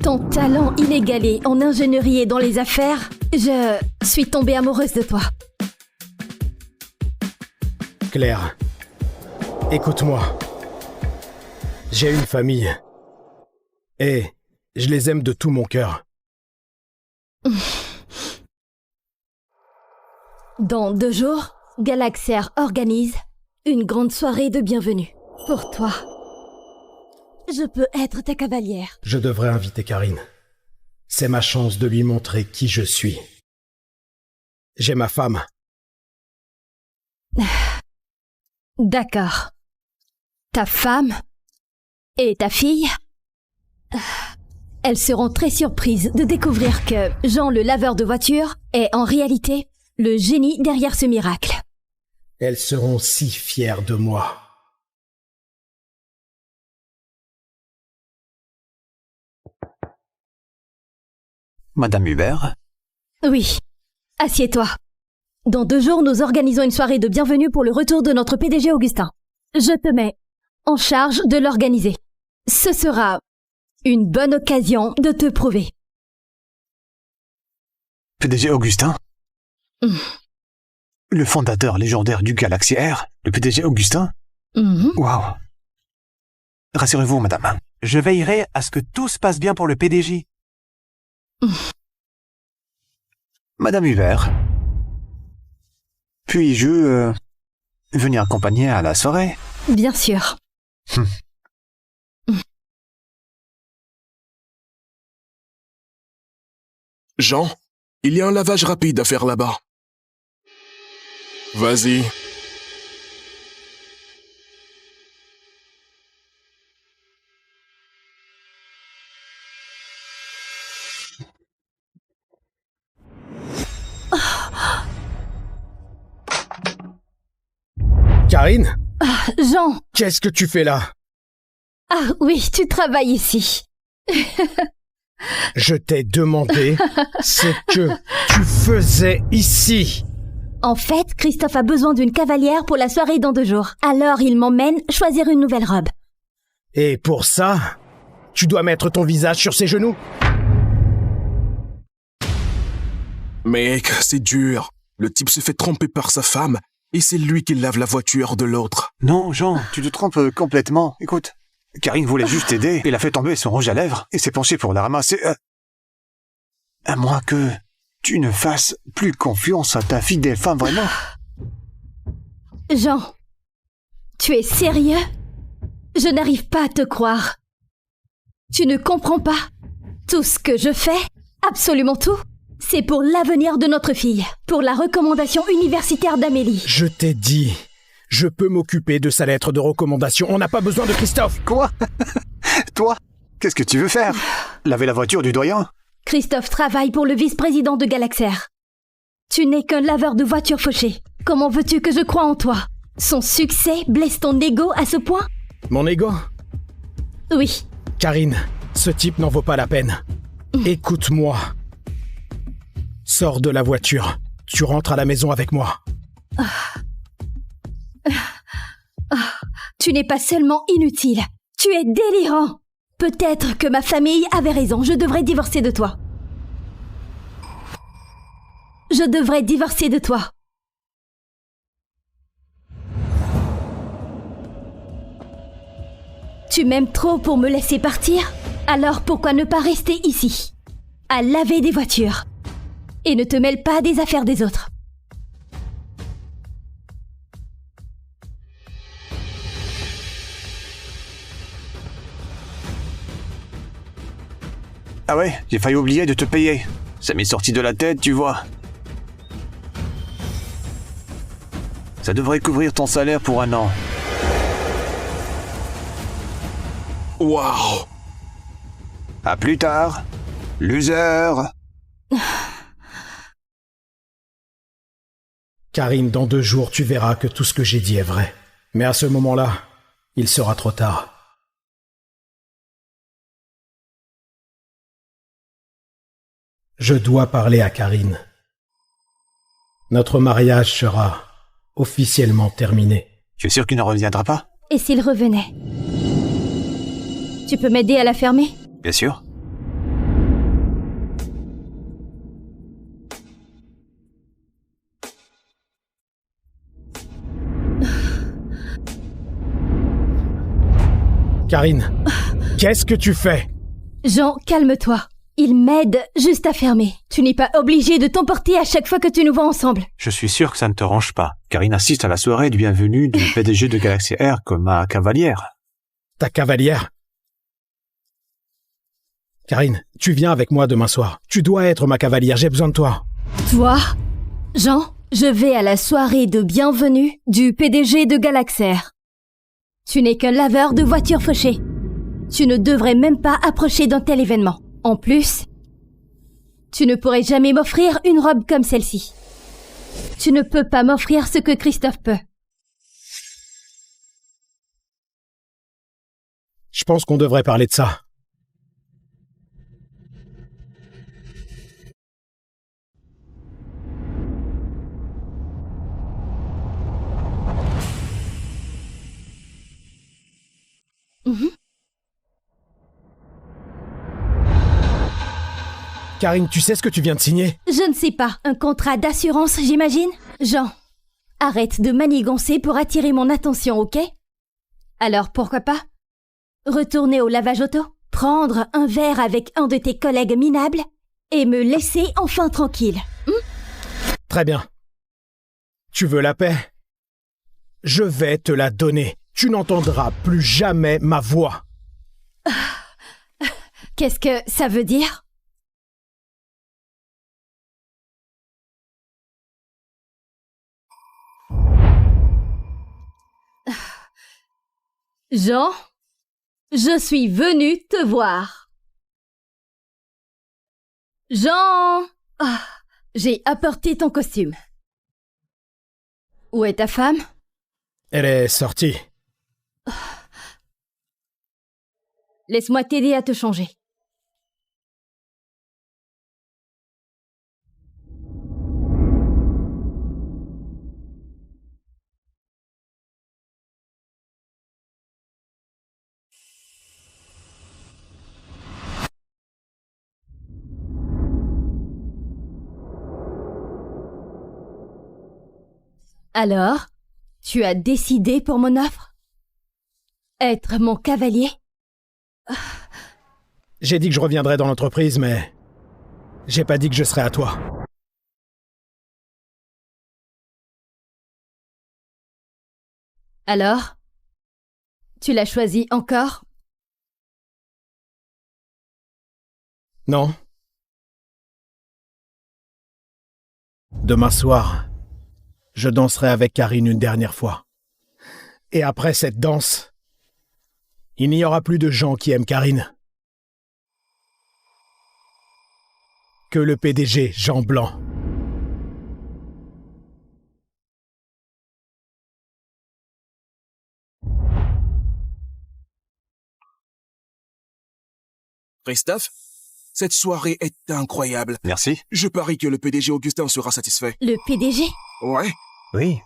ton talent inégalé en ingénierie et dans les affaires, je suis tombée amoureuse de toi. Claire, écoute-moi. J'ai une famille. Et je les aime de tout mon cœur. Dans 2 jours, Galaxair organise une grande soirée de bienvenue. Pour toi. Je peux être ta cavalière. Je devrais inviter Karine. C'est ma chance de lui montrer qui je suis. J'ai ma femme. D'accord. Ta femme et ta fille, Elles seront très surprises de découvrir que Jean le laveur de voitures est en réalité le génie derrière ce miracle. Elles seront si fières de moi. Madame Hubert? Oui. Assieds-toi. Dans 2 jours, nous organisons une soirée de bienvenue pour le retour de notre PDG Augustin. Je te mets en charge de l'organiser. Ce sera une bonne occasion de te prouver. PDG Augustin? Le fondateur légendaire du Galaxy Air? Le PDG Augustin? Waouh! Rassurez-vous, madame. Je veillerai à ce que tout se passe bien pour le PDG. Madame Hubert, puis-je venir accompagner à la soirée? Bien sûr. Jean, il y a un lavage rapide à faire là-bas. Vas-y. Karine? Jean! Qu'est-ce que tu fais là? Ah oui, tu travailles ici. Je t'ai demandé ce que tu faisais ici. En fait, Christophe a besoin d'une cavalière pour la soirée dans 2 jours. Alors il m'emmène choisir une nouvelle robe. Et pour ça, tu dois mettre ton visage sur ses genoux. Mec, c'est dur. Le type se fait tromper par sa femme et c'est lui qui lave la voiture de l'autre. Non, Jean, tu te trompes complètement. Écoute, Karine voulait juste t'aider. Il a fait tomber son rouge à lèvres et s'est penché pour la ramasser. À moins que tu ne fasses plus confiance à ta fidèle femme, vraiment. Jean, tu es sérieux? Je n'arrive pas à te croire. Tu ne comprends pas. Tout ce que je fais, absolument tout, c'est pour l'avenir de notre fille, pour la recommandation universitaire d'Amélie. Je t'ai dit, je peux m'occuper de sa lettre de recommandation. On n'a pas besoin de Christophe. Quoi? Toi? Qu'est-ce que tu veux faire? Laver la voiture du doyen? Christophe travaille pour le vice-président de Galaxair. Tu n'es qu'un laveur de voitures fauché. Comment veux-tu que je croie en toi? Son succès blesse ton ego à ce point? Mon ego? Oui. Karine, ce type n'en vaut pas la peine. Écoute-moi. Sors de la voiture. Tu rentres à la maison avec moi. Tu n'es pas seulement inutile, tu es délirant. Peut-être que ma famille avait raison, je devrais divorcer de toi. Je devrais divorcer de toi. Tu m'aimes trop pour me laisser partir? Alors pourquoi ne pas rester ici, à laver des voitures? Et ne te mêle pas des affaires des autres. Ah ouais, j'ai failli oublier de te payer. Ça m'est sorti de la tête, tu vois. Ça devrait couvrir ton salaire pour 1 an. Waouh! À plus tard, loser. Karine, dans 2 jours, tu verras que tout ce que j'ai dit est vrai. Mais à ce moment-là, il sera trop tard. Je dois parler à Karine. Notre mariage sera officiellement terminé. Tu es sûr qu'il ne reviendra pas? Et s'il revenait? Tu peux m'aider à la fermer? Bien sûr. Karine, qu'est-ce que tu fais? Jean, calme-toi. Il m'aide juste à fermer. Tu n'es pas obligé de t'emporter à chaque fois que tu nous vois ensemble. Je suis sûr que ça ne te range pas. Karine assiste à la soirée de bienvenue du PDG de Galaxy Air comme ma cavalière. Ta cavalière? Karine, tu viens avec moi demain soir. Tu dois être ma cavalière, j'ai besoin de toi. Toi? Jean, je vais à la soirée de bienvenue du PDG de Galaxair. Tu n'es qu'un laveur de voitures fauchées. Tu ne devrais même pas approcher d'un tel événement. En plus, tu ne pourrais jamais m'offrir une robe comme celle-ci. Tu ne peux pas m'offrir ce que Christophe peut. Je pense qu'on devrait parler de ça. Karine, tu sais ce que tu viens de signer? Je ne sais pas. Un contrat d'assurance, j'imagine? Jean, arrête de manigancer pour attirer mon attention, ok? Alors pourquoi pas? Retourner au lavage auto, prendre un verre avec un de tes collègues minables et me laisser enfin tranquille. Très bien. Tu veux la paix? Je vais te la donner. Tu n'entendras plus jamais ma voix. Qu'est-ce que ça veut dire? Jean, je suis venue te voir. Jean! J'ai apporté ton costume. Où est ta femme? Elle est sortie. Laisse-moi t'aider à te changer. Alors, tu as décidé pour mon offre? Être mon cavalier? J'ai dit que je reviendrais dans l'entreprise, mais j'ai pas dit que je serais à toi. Alors, tu l'as choisi encore? Non. Demain soir, je danserai avec Karine une dernière fois. Et après cette danse, il n'y aura plus de gens qui aiment Karine. Que le PDG Jean Blanc. Christophe, cette soirée est incroyable. Merci. Je parie que le PDG Augustin sera satisfait. Le PDG? Ouais. Oui.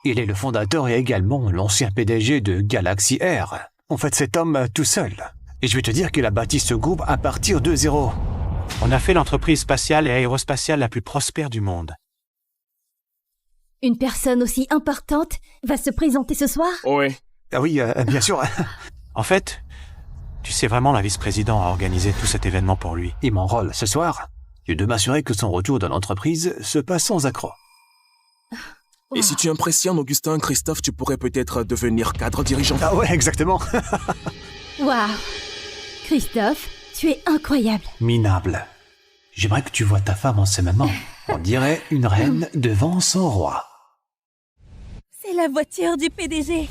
Il est le fondateur et également l'ancien PDG de Galaxy Air. En fait, cet homme tout seul. Et je vais te dire qu'il a bâti ce groupe à partir de zéro. On a fait l'entreprise spatiale et aérospatiale la plus prospère du monde. Une personne aussi importante va se présenter ce soir? Ouais. Ah oui, bien sûr. En fait, tu sais vraiment, la vice-président a organisé tout cet événement pour lui. Et mon rôle ce soir, c'est de m'assurer que son retour dans l'entreprise se passe sans accroc. Et si tu impressionnes Augustin, Christophe, tu pourrais peut-être devenir cadre dirigeant. Ah ouais, exactement. Waouh! Christophe, tu es incroyable. Minable. J'aimerais que tu vois ta femme en ce moment. On dirait une reine devant son roi. C'est la voiture du PDG.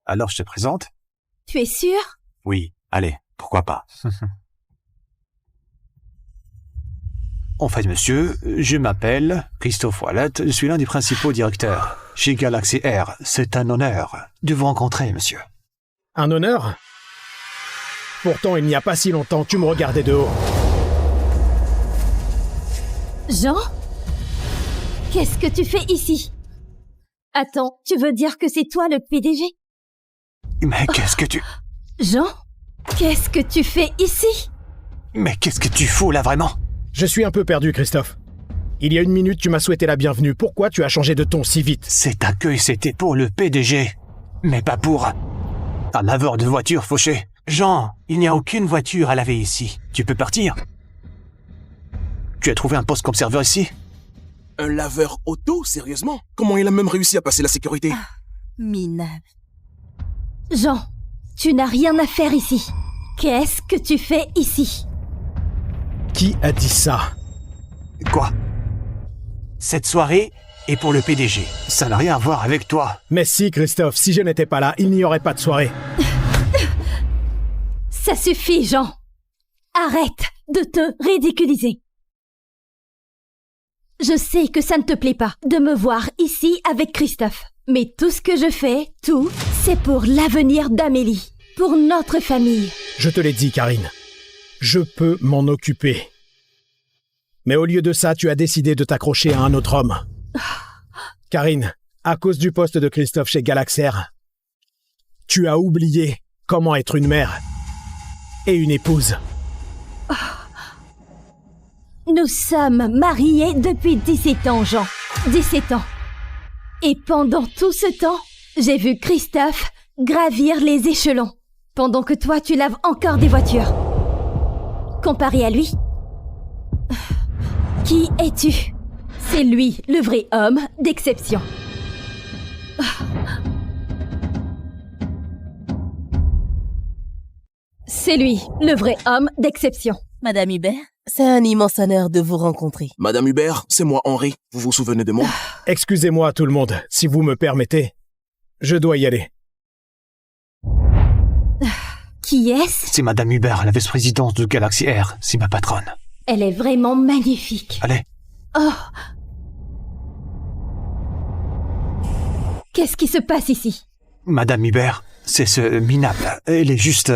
Alors je te présente? Tu es sûr? Oui, allez, pourquoi pas. En fait, monsieur, je m'appelle Christophe Ouellette, je suis l'un des principaux directeurs chez Galaxy Air. C'est un honneur de vous rencontrer, monsieur. Un honneur? Pourtant, il n'y a pas si longtemps, tu me regardais de haut. Jean? Qu'est-ce que tu fais ici? Attends, tu veux dire que c'est toi le PDG? Mais qu'est-ce que tu... Jean? Qu'est-ce que tu fais ici? Mais qu'est-ce que tu fous là, vraiment? Je suis un peu perdu, Christophe. Il y a une minute, tu m'as souhaité la bienvenue. Pourquoi tu as changé de ton si vite? Cet accueil, c'était pour le PDG, mais pas pour un laveur de voiture fauché. Jean, il n'y a aucune voiture à laver ici. Tu peux partir. Tu as trouvé un poste comme serveur ici? Un laveur auto, sérieusement? Comment il a même réussi à passer la sécurité? Minable. Jean, tu n'as rien à faire ici. Qu'est-ce que tu fais ici? Qui a dit ça? Quoi? Cette soirée et pour le PDG. Ça n'a rien à voir avec toi. Mais si, Christophe, si je n'étais pas là, il n'y aurait pas de soirée. Ça suffit, Jean. Arrête de te ridiculiser. Je sais que ça ne te plaît pas de me voir ici avec Christophe. Mais tout ce que je fais, tout, c'est pour l'avenir d'Amélie. Pour notre famille. Je te l'ai dit, Karine. Je peux m'en occuper. Mais au lieu de ça, tu as décidé de t'accrocher à un autre homme. Karine, à cause du poste de Christophe chez Galaxair, tu as oublié comment être une mère et une épouse. Nous sommes mariés depuis 17 ans, Jean. 17 ans. Et pendant tout ce temps, j'ai vu Christophe gravir les échelons. Pendant que toi, tu laves encore des voitures. Comparé à lui, qui es-tu? C'est lui, le vrai homme d'exception. C'est lui, le vrai homme d'exception. Madame Hubert, c'est un immense honneur de vous rencontrer. Madame Hubert, c'est moi Henri. Vous vous souvenez de moi? Excusez-moi tout le monde, si vous me permettez. Je dois y aller. Qui est-ce? C'est Madame Hubert, la vice-présidente de Galaxy Air. C'est ma patronne. Elle est vraiment magnifique. Allez. Oh. Qu'est-ce qui se passe ici? Madame Hubert, c'est ce minable. Elle est juste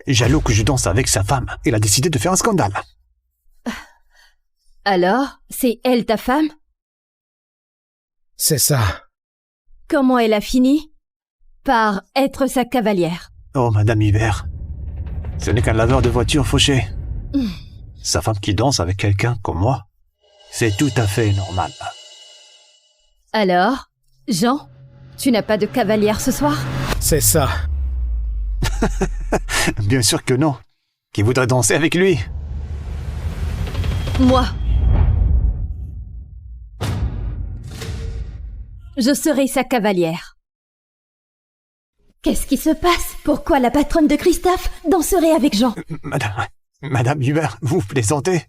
jaloux que je danse avec sa femme. Elle a décidé de faire un scandale. Alors, c'est elle ta femme? C'est ça. Comment elle a fini? Par être sa cavalière. Oh, Madame Hubert, ce n'est qu'un laveur de voiture fauché. Sa femme qui danse avec quelqu'un comme moi, c'est tout à fait normal. Alors, Jean, tu n'as pas de cavalière ce soir? C'est ça. Bien sûr que non. Qui voudrait danser avec lui? Moi. Je serai sa cavalière. Qu'est-ce qui se passe? Pourquoi la patronne de Christophe danserait avec Jean? Madame Hubert, vous plaisantez?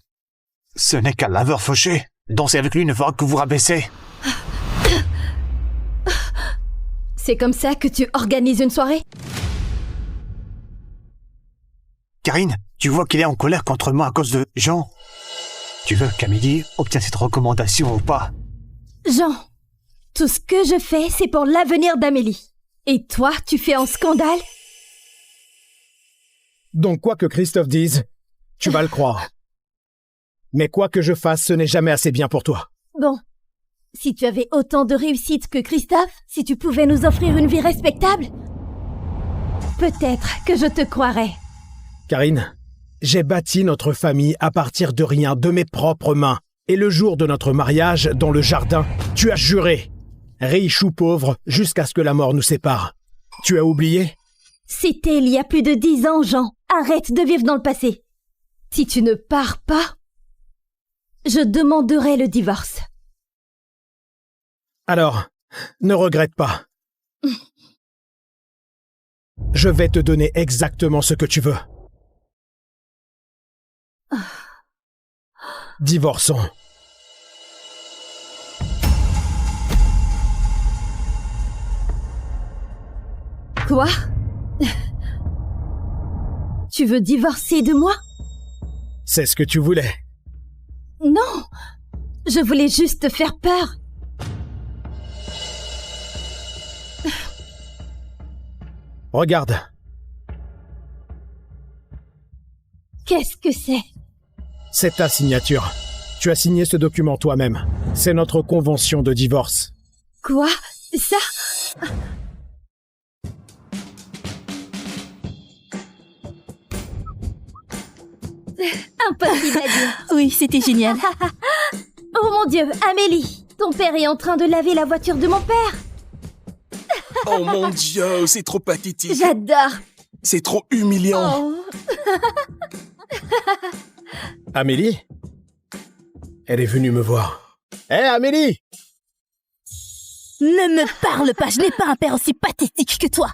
Ce n'est qu'un laveur fauché. Danser avec lui ne fera que vous rabaisser. C'est comme ça que tu organises une soirée? Karine, tu vois qu'il est en colère contre moi à cause de Jean. Tu veux qu'Amélie obtienne cette recommandation ou pas? Jean, tout ce que je fais, c'est pour l'avenir d'Amélie. Et toi, tu fais un scandale? Donc quoi que Christophe dise, tu vas le croire. Mais quoi que je fasse, ce n'est jamais assez bien pour toi. Bon, si tu avais autant de réussite que Christophe, si tu pouvais nous offrir une vie respectable, peut-être que je te croirais. Karine, j'ai bâti notre famille à partir de rien, de mes propres mains. Et le jour de notre mariage, dans le jardin, tu as juré, riche ou pauvre, jusqu'à ce que la mort nous sépare. Tu as oublié? C'était il y a plus de 10 ans, Jean. Arrête de vivre dans le passé. Si tu ne pars pas, je demanderai le divorce. Alors, ne regrette pas. Je vais te donner exactement ce que tu veux. Divorçons. Quoi? Tu veux divorcer de moi? C'est ce que tu voulais. Non, je voulais juste te faire peur. Regarde. Qu'est-ce que c'est? C'est ta signature. Tu as signé ce document toi-même. C'est notre convention de divorce. Quoi? Ça? Impossible à dire. Oui, c'était génial. Oh mon Dieu, Amélie, ton père est en train de laver la voiture de mon père. Oh mon Dieu, c'est trop pathétique. J'adore. C'est trop humiliant. Oh. Amélie? Elle est venue me voir. Hé, Amélie! Ne me parle pas, je n'ai pas un père aussi pathétique que toi.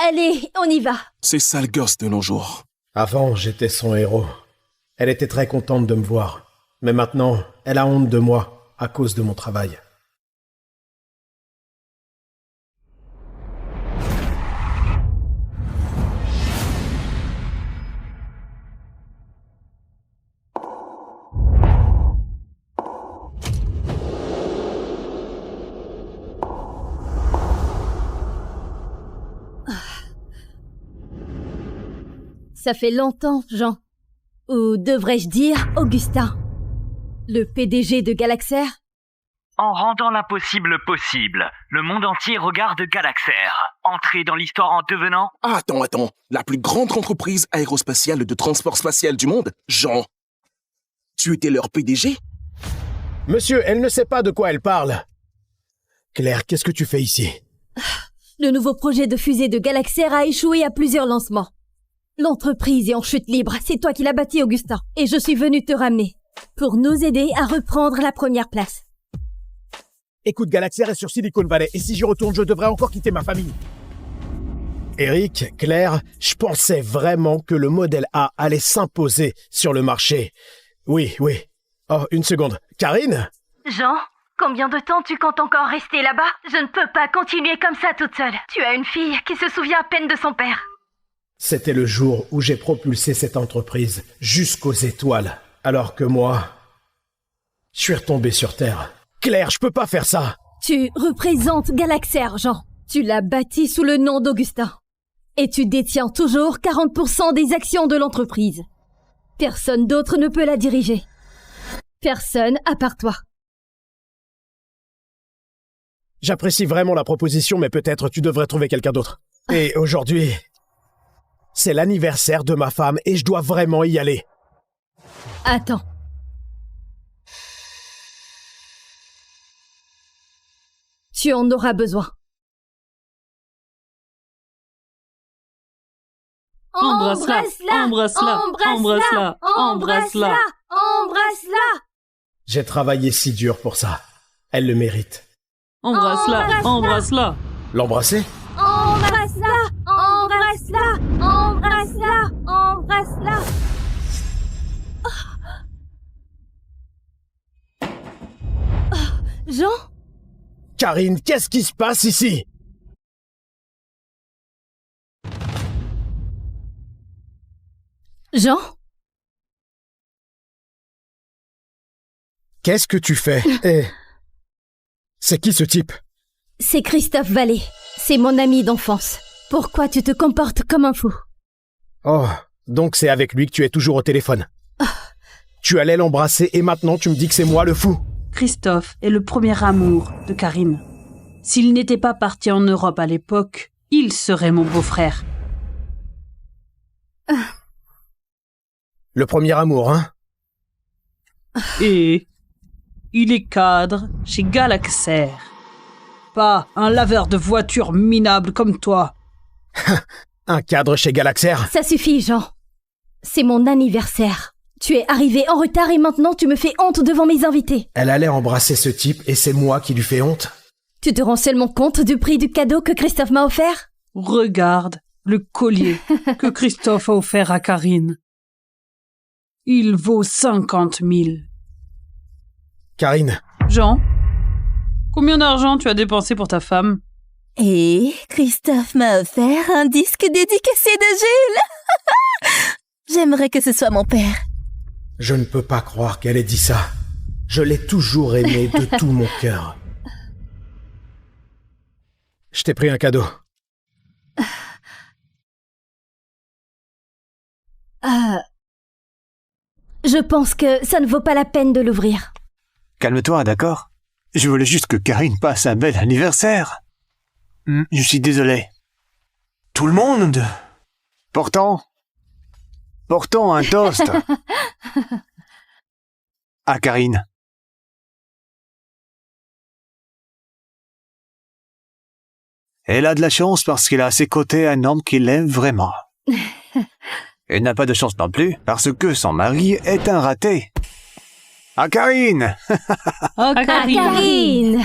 Allez, on y va. Ces sales gosses de nos jours. Avant, j'étais son héros. Elle était très contente de me voir. Mais maintenant, elle a honte de moi à cause de mon travail. Ça fait longtemps, Jean. Ou devrais-je dire Augustin. Le PDG de Galaxair. En rendant l'impossible possible, le monde entier regarde Galaxair. Entrer dans l'histoire en devenant... Attends. La plus grande entreprise aérospatiale de transport spatial du monde, Jean. Tu étais leur PDG? Monsieur, elle ne sait pas de quoi elle parle. Claire, qu'est-ce que tu fais ici? Le nouveau projet de fusée de Galaxair a échoué à plusieurs lancements. L'entreprise est en chute libre, c'est toi qui l'as bâtie, Augustin. Et je suis venu te ramener, pour nous aider à reprendre la première place. Écoute, Galaxair est sur Silicon Valley, et si j'y retourne, je devrais encore quitter ma famille. Eric, Claire, je pensais vraiment que le modèle A allait s'imposer sur le marché. Oui. Oh, une seconde. Karine? Jean, combien de temps tu comptes encore rester là-bas? Je ne peux pas continuer comme ça toute seule. Tu as une fille qui se souvient à peine de son père. C'était le jour où j'ai propulsé cette entreprise jusqu'aux étoiles, alors que moi, je suis retombé sur Terre. Claire, je peux pas faire ça. Tu représentes Galaxair, Jean. Tu l'as bâti sous le nom d'Augustin. Et tu détiens toujours 40% des actions de l'entreprise. Personne d'autre ne peut la diriger. Personne à part toi. J'apprécie vraiment la proposition, mais peut-être tu devrais trouver quelqu'un d'autre. Et aujourd'hui, c'est l'anniversaire de ma femme et je dois vraiment y aller. Attends. Tu en auras besoin. Embrasse-la, embrasse-la, embrasse-la, embrasse-la. Embrasse-la. J'ai travaillé si dur pour ça. Elle le mérite. Embrasse-la, embrasse-la. L'embrasser? Embrasse-la. Embrasse-la. Embrasse-la. Embrasse-la. Jean? Karine, qu'est-ce qui se passe ici? Jean? Qu'est-ce que tu fais? Et c'est qui ce type? C'est Christophe Vallée. C'est mon ami d'enfance. Pourquoi tu te comportes comme un fou? Oh, donc c'est avec lui que tu es toujours au téléphone. Tu allais l'embrasser et maintenant tu me dis que c'est moi le fou. Christophe est le premier amour de Karine. S'il n'était pas parti en Europe à l'époque, il serait mon beau-frère. Le premier amour, hein? Et il est cadre chez Galaxair. Pas un laveur de voitures minable comme toi. Un cadre chez Galaxair? Ça suffit, Jean. C'est mon anniversaire. Tu es arrivé en retard et maintenant tu me fais honte devant mes invités. Elle allait embrasser ce type et c'est moi qui lui fais honte? Tu te rends seulement compte du prix du cadeau que Christophe m'a offert? Regarde le collier que Christophe a offert à Karine. Il vaut 50 000. Karine. Jean, combien d'argent tu as dépensé pour ta femme? Et Christophe m'a offert un disque dédicacé de Jules. J'aimerais que ce soit mon père. Je ne peux pas croire qu'elle ait dit ça. Je l'ai toujours aimé de tout mon cœur. Je t'ai pris un cadeau. Je pense que ça ne vaut pas la peine de l'ouvrir. Calme-toi, d'accord? Je voulais juste que Karine passe un bel anniversaire. Je suis désolé. Tout le monde? Portons un toast. À Karine. Elle a de la chance parce qu'elle a à ses côtés un homme qui l'aime vraiment. Elle n'a pas de chance non plus parce que son mari est un raté. À Karine. Karine.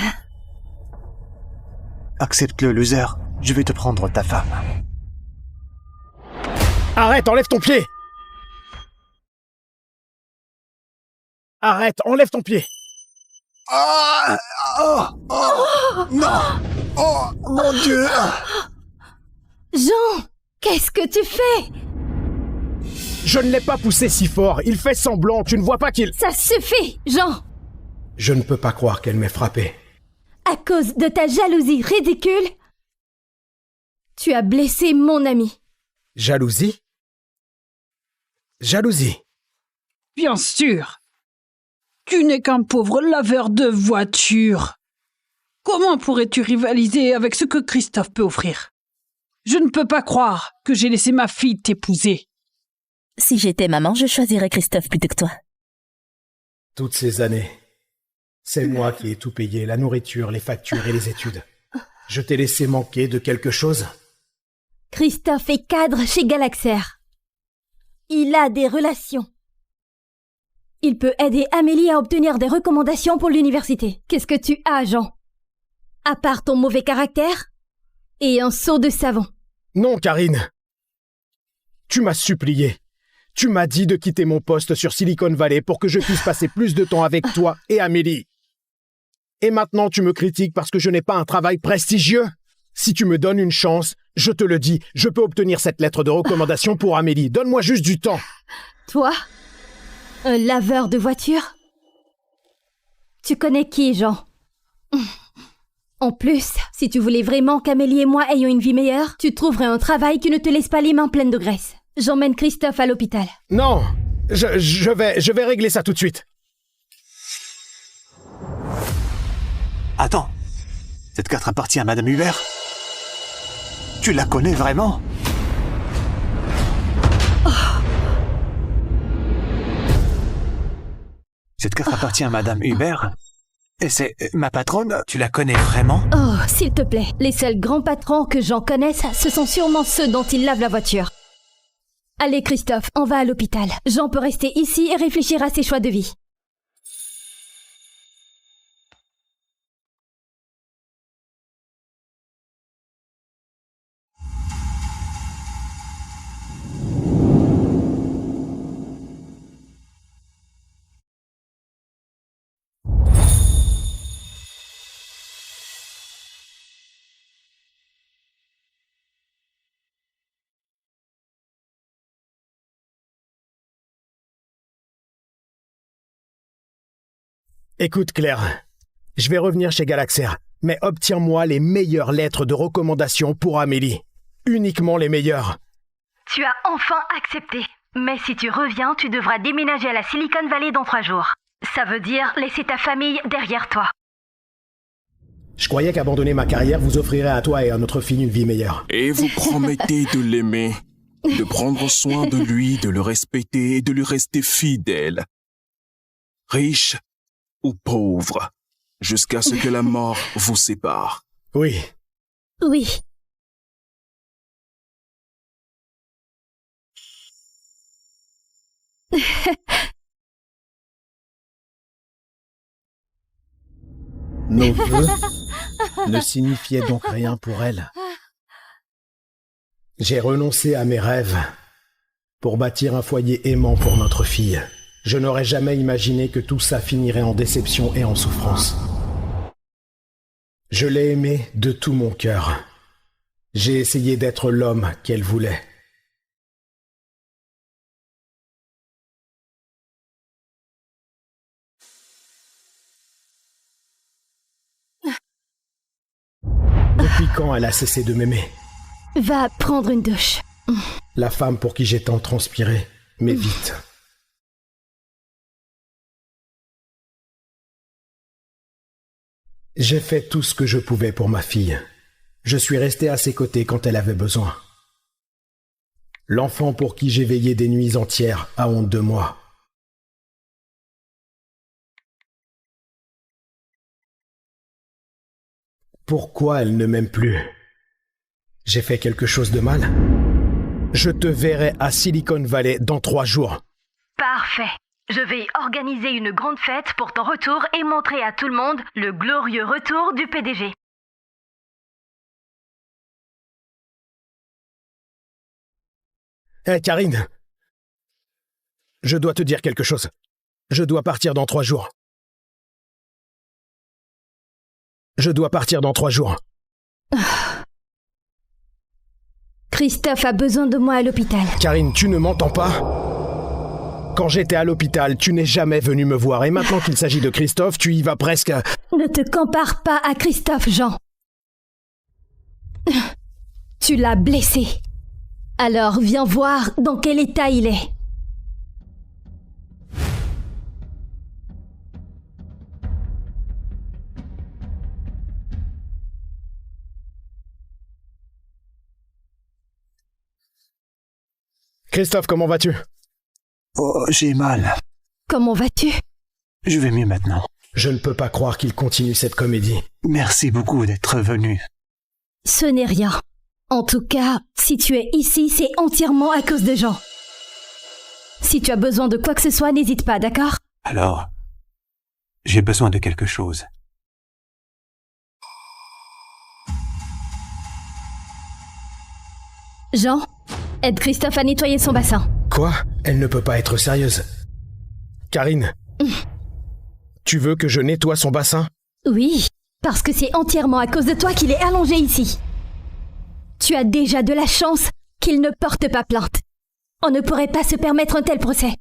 Accepte-le, loser. Je vais te prendre ta femme. Arrête, enlève ton pied! Arrête, enlève ton pied! Ah! Oh! Oh! Non! Oh! Mon Dieu! Jean, qu'est-ce que tu fais? Je ne l'ai pas poussé si fort, il fait semblant, tu ne vois pas qu'il... Ça suffit, Jean! Je ne peux pas croire qu'elle m'ait frappé. À cause de ta jalousie ridicule, tu as blessé mon ami. Jalousie? Jalousie? Bien sûr. Tu n'es qu'un pauvre laveur de voitures. Comment pourrais-tu rivaliser avec ce que Christophe peut offrir? Je ne peux pas croire que j'ai laissé ma fille t'épouser. Si j'étais maman, je choisirais Christophe plutôt que toi. Toutes ces années, c'est moi qui ai tout payé, la nourriture, les factures et les études. Je t'ai laissé manquer de quelque chose? Christophe est cadre chez Galaxer. Il a des relations. Il peut aider Amélie à obtenir des recommandations pour l'université. Qu'est-ce que tu as, Jean? À part ton mauvais caractère et un seau de savon. Non, Karine. Tu m'as supplié. Tu m'as dit de quitter mon poste sur Silicon Valley pour que je puisse passer plus de temps avec toi et Amélie. Et maintenant, tu me critiques parce que je n'ai pas un travail prestigieux? Si tu me donnes une chance, je te le dis, je peux obtenir cette lettre de recommandation pour Amélie. Donne-moi juste du temps. Toi? Un laveur de voitures? Tu connais qui, Jean? En plus, si tu voulais vraiment qu'Amélie et moi ayons une vie meilleure, tu trouverais un travail qui ne te laisse pas les mains pleines de graisse. J'emmène Christophe à l'hôpital. Non, je vais régler ça tout de suite. Attends. Cette carte appartient à Madame Hubert? Tu la connais vraiment? Cette carte appartient à Madame Hubert? Et c'est ma patronne? Tu la connais vraiment? Oh, s'il te plaît, les seuls grands patrons que Jean connaisse, ce sont sûrement ceux dont il lave la voiture. Allez, Christophe, on va à l'hôpital. Jean peut rester ici et réfléchir à ses choix de vie. Écoute, Claire, je vais revenir chez Galaxer, mais obtiens-moi les meilleures lettres de recommandation pour Amélie. Uniquement les meilleures. Tu as enfin accepté. Mais si tu reviens, tu devras déménager à la Silicon Valley dans 3 jours. Ça veut dire laisser ta famille derrière toi. Je croyais qu'abandonner ma carrière vous offrirait à toi et à notre fille une vie meilleure. Et vous promettez de l'aimer, de prendre soin de lui, de le respecter et de lui rester fidèle. Riche ou pauvre, jusqu'à ce que la mort vous sépare. Oui. Oui. Nos vœux ne signifiaient donc rien pour elle. J'ai renoncé à mes rêves pour bâtir un foyer aimant pour notre fille. Je n'aurais jamais imaginé que tout ça finirait en déception et en souffrance. Je l'ai aimée de tout mon cœur. J'ai essayé d'être l'homme qu'elle voulait. Depuis quand elle a cessé de m'aimer? Va prendre une douche. La femme pour qui j'ai tant transpiré, mais vite. J'ai fait tout ce que je pouvais pour ma fille. Je suis resté à ses côtés quand elle avait besoin. L'enfant pour qui j'ai veillé des nuits entières a honte de moi. Pourquoi elle ne m'aime plus? J'ai fait quelque chose de mal? Je te verrai à Silicon Valley dans 3 jours. Parfait. Je vais organiser une grande fête pour ton retour et montrer à tout le monde le glorieux retour du PDG. Hé, Karine. Je dois te dire quelque chose. Je dois partir dans 3 jours. Je dois partir dans 3 jours. Christophe a besoin de moi à l'hôpital. Karine, tu ne m'entends pas? Quand j'étais à l'hôpital, tu n'es jamais venu me voir. Et maintenant qu'il s'agit de Christophe, tu y vas presque... Ne te compare pas à Christophe, Jean. Tu l'as blessé. Alors viens voir dans quel état il est. Christophe, comment vas-tu? Oh, j'ai mal. Comment vas-tu? Je vais mieux maintenant. Je ne peux pas croire qu'il continue cette comédie. Merci beaucoup d'être venu. Ce n'est rien. En tout cas, si tu es ici, c'est entièrement à cause de Jean. Si tu as besoin de quoi que ce soit, n'hésite pas, d'accord? Alors, j'ai besoin de quelque chose. Jean, aide Christophe à nettoyer son bassin. Quoi? Elle ne peut pas être sérieuse. Karine, tu veux que je nettoie son bassin? Oui, parce que c'est entièrement à cause de toi qu'il est allongé ici. Tu as déjà de la chance qu'il ne porte pas plainte. On ne pourrait pas se permettre un tel procès.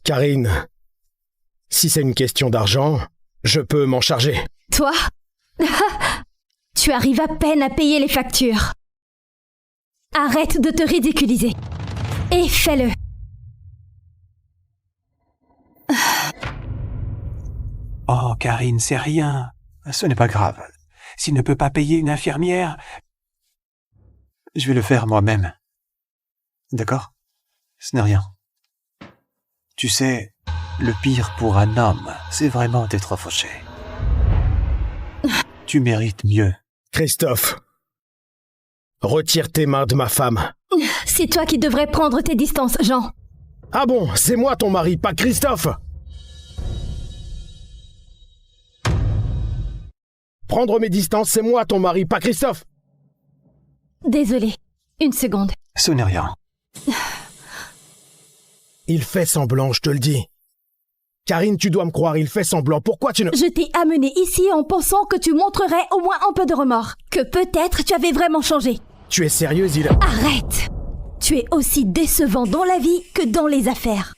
Karine, si c'est une question d'argent, je peux m'en charger. Toi? Tu arrives à peine à payer les factures. Arrête de te ridiculiser. Et fais-le. Oh, Karine, c'est rien. Ce n'est pas grave. S'il ne peut pas payer une infirmière, je vais le faire moi-même. D'accord? Ce n'est rien. Tu sais, le pire pour un homme, c'est vraiment d'être fauché. Tu mérites mieux. Christophe, retire tes mains de ma femme. C'est toi qui devrais prendre tes distances, Jean. Ah bon, c'est moi ton mari, pas Christophe. Prendre mes distances, c'est moi ton mari, pas Christophe. Désolé. Une seconde. Ce n'est rien. Il fait semblant, je te le dis. Karine, tu dois me croire, il fait semblant. Pourquoi tu ne... Je t'ai amené ici en pensant que tu montrerais au moins un peu de remords. Que peut-être tu avais vraiment changé. Tu es sérieuse, Arrête! Tu es aussi décevant dans la vie que dans les affaires.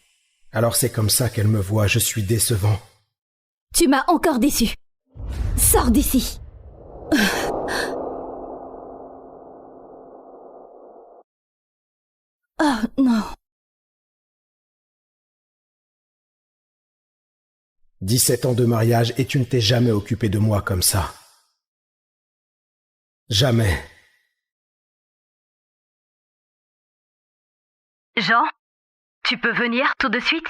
Alors c'est comme ça qu'elle me voit, je suis décevant. Tu m'as encore déçu. Sors d'ici. Oh non. 17 ans de mariage et tu ne t'es jamais occupé de moi comme ça. Jamais. Jean, tu peux venir tout de suite?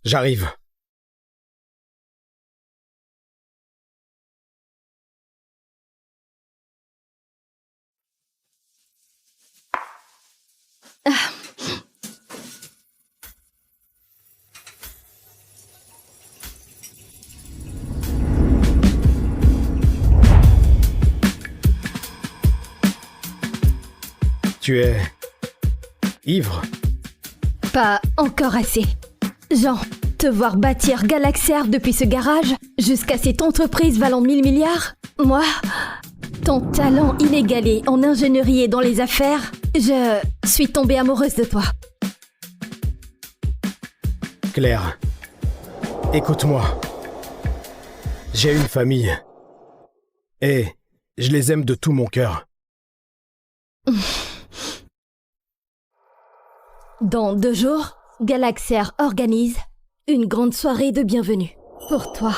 J'arrive. Tu es... ivre? Pas encore assez. Jean, te voir bâtir Galaxair depuis ce garage jusqu'à cette entreprise valant 1000 milliards, moi, ton talent inégalé en ingénierie et dans les affaires, je suis tombée amoureuse de toi. Claire, écoute-moi. J'ai une famille. Et je les aime de tout mon cœur. Dans 2 jours, Galaxair organise une grande soirée de bienvenue. Pour toi.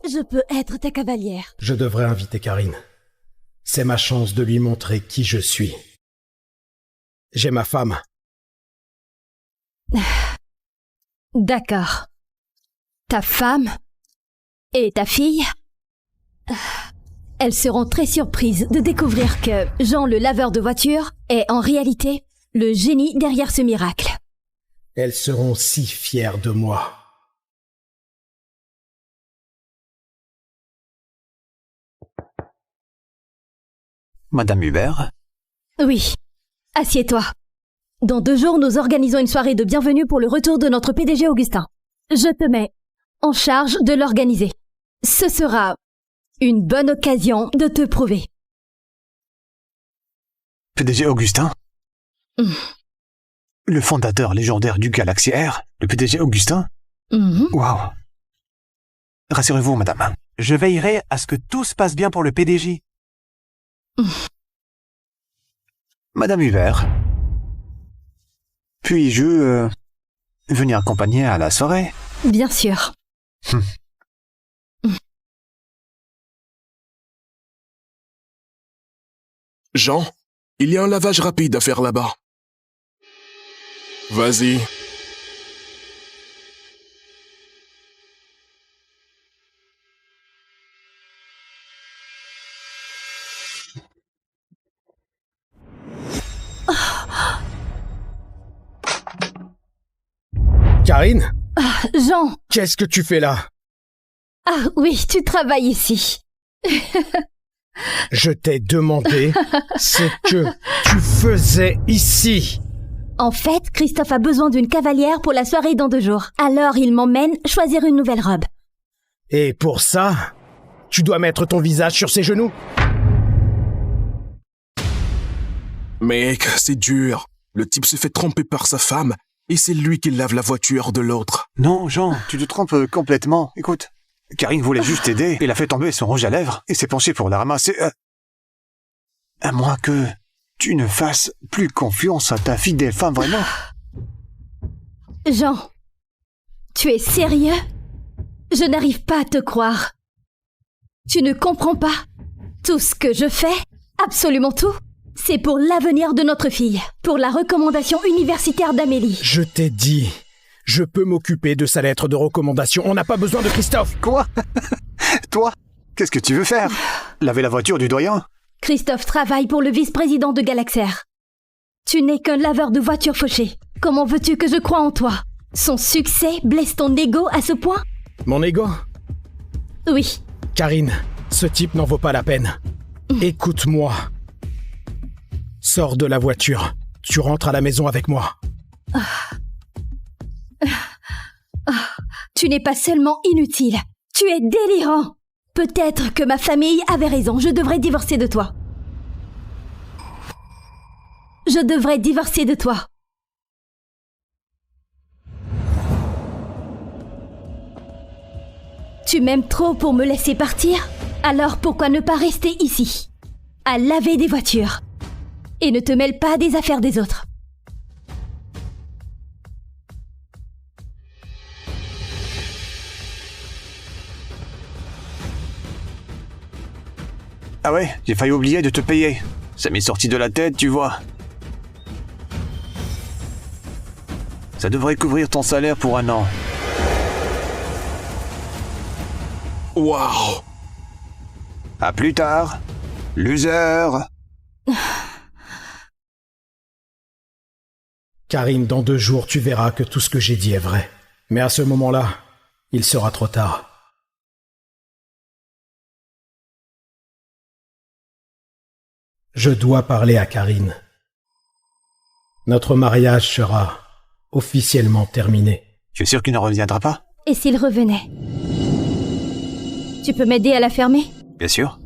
Je peux être ta cavalière. Je devrais inviter Karine. C'est ma chance de lui montrer qui je suis. J'ai ma femme. D'accord. Ta femme et ta fille, elles seront très surprises de découvrir que Jean le laveur de voitures est en réalité le génie derrière ce miracle. Elles seront si fières de moi. Madame Hubert, Oui. Assieds-toi. Dans 2 jours, nous organisons une soirée de bienvenue pour le retour de notre PDG Augustin. Je te mets en charge de l'organiser. Ce sera une bonne occasion de te prouver. PDG Augustin? Mm. Le fondateur légendaire du Galaxy Air? Le PDG Augustin? Waouh. Rassurez-vous, madame. Je veillerai à ce que tout se passe bien pour le PDG. Madame Hubert, puis-je venir accompagner à la soirée? Bien sûr. Jean, il y a un lavage rapide à faire là-bas. Vas-y. Karine, Jean! qu'est-ce que tu fais là? Ah oui, tu travailles ici. Je t'ai demandé ce que tu faisais ici. En fait, Christophe a besoin d'une cavalière pour la soirée dans 2 jours. Alors il m'emmène choisir une nouvelle robe. Et pour ça, tu dois mettre ton visage sur ses genoux. Mec, c'est dur. Le type se fait tromper par sa femme et c'est lui qui lave la voiture de l'autre. Non, Jean, tu te trompes complètement. Écoute, Karine voulait juste t'aider. Il a fait tomber son rouge à lèvres et s'est penché pour la ramasser. À moins que tu ne fasses plus confiance à ta fidèle femme, vraiment. Jean, tu es sérieux? Je n'arrive pas à te croire. Tu ne comprends pas. Tout ce que je fais, absolument tout, c'est pour l'avenir de notre fille, pour la recommandation universitaire d'Amélie. Je t'ai dit, je peux m'occuper de sa lettre de recommandation. On n'a pas besoin de Christophe. Quoi? Toi? Qu'est-ce que tu veux faire? Laver la voiture du doyen? Christophe travaille pour le vice-président de Galaxair. Tu n'es qu'un laveur de voitures fauchées. Comment veux-tu que je croie en toi? Son succès blesse ton ego à ce point? Mon ego? Oui. Karine, ce type n'en vaut pas la peine. Écoute-moi. Sors de la voiture. Tu rentres à la maison avec moi. Tu n'es pas seulement inutile, tu es délirant. Peut-être que ma famille avait raison, je devrais divorcer de toi. Je devrais divorcer de toi. Tu m'aimes trop pour me laisser partir? Alors pourquoi ne pas rester ici, à laver des voitures? Et ne te mêle pas des affaires des autres. Ah ouais, j'ai failli oublier de te payer. Ça m'est sorti de la tête, tu vois. Ça devrait couvrir ton salaire pour 1 an. Waouh! À plus tard, loser. Karine, dans 2 jours, tu verras que tout ce que j'ai dit est vrai. Mais à ce moment-là, il sera trop tard. Je dois parler à Karine. Notre mariage sera officiellement terminé. Tu es sûr qu'il ne reviendra pas? Et s'il revenait? Tu peux m'aider à la fermer? Bien sûr.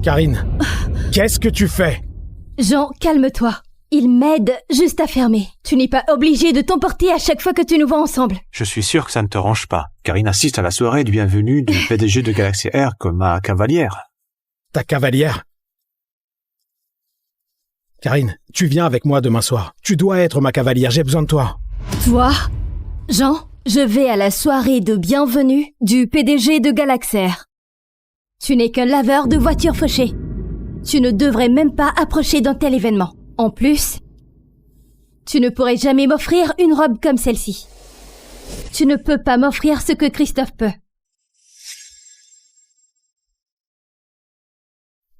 Karine, qu'est-ce que tu fais? Jean, calme-toi. Il m'aide juste à fermer. Tu n'es pas obligé de t'emporter à chaque fois que tu nous vois ensemble. Je suis sûr que ça ne te range pas. Karine assiste à la soirée de bienvenue du PDG de Galaxy Air comme ma cavalière. Ta cavalière? Karine, tu viens avec moi demain soir. Tu dois être ma cavalière, j'ai besoin de toi. Toi? Jean, je vais à la soirée de bienvenue du PDG de Galaxair. Tu n'es qu'un laveur de voitures fauchées. Tu ne devrais même pas approcher d'un tel événement. En plus, tu ne pourrais jamais m'offrir une robe comme celle-ci. Tu ne peux pas m'offrir ce que Christophe peut.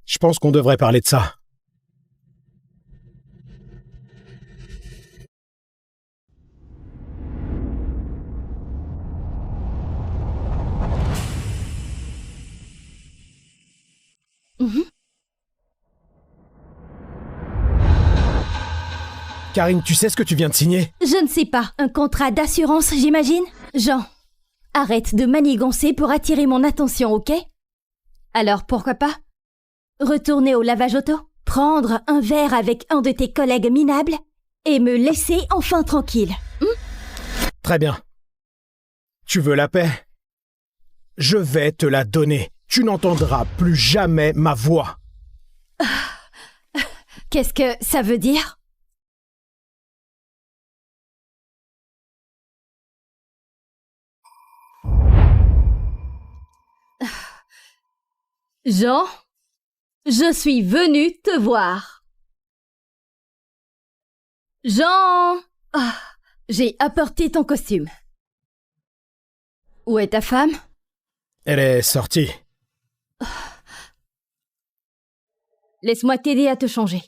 Je pense qu'on devrait parler de ça. Karine, tu sais ce que tu viens de signer? Je ne sais pas. Un contrat d'assurance, j'imagine? Jean, arrête de manigancer pour attirer mon attention, ok? Alors pourquoi pas? Retourner au lavage auto? Prendre un verre avec un de tes collègues minables? Et me laisser enfin tranquille. Très bien. Tu veux la paix? Je vais te la donner. Tu n'entendras plus jamais ma voix. Qu'est-ce que ça veut dire? Jean, je suis venue te voir. Jean! Ah, j'ai apporté ton costume. Où est ta femme? Elle est sortie. Laisse-moi t'aider à te changer.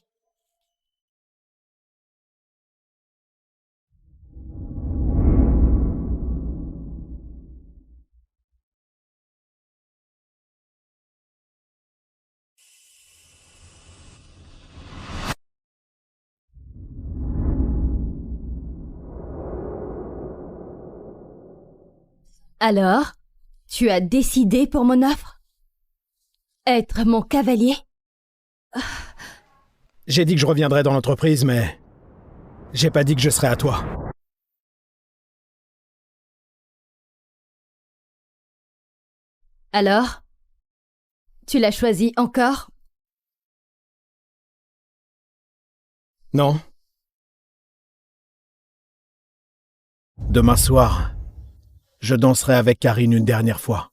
Alors, tu as décidé pour mon offre? Être mon cavalier? J'ai dit que je reviendrais dans l'entreprise, mais j'ai pas dit que je serais à toi. Alors, tu l'as choisi encore? Non. Demain soir, je danserai avec Karine une dernière fois.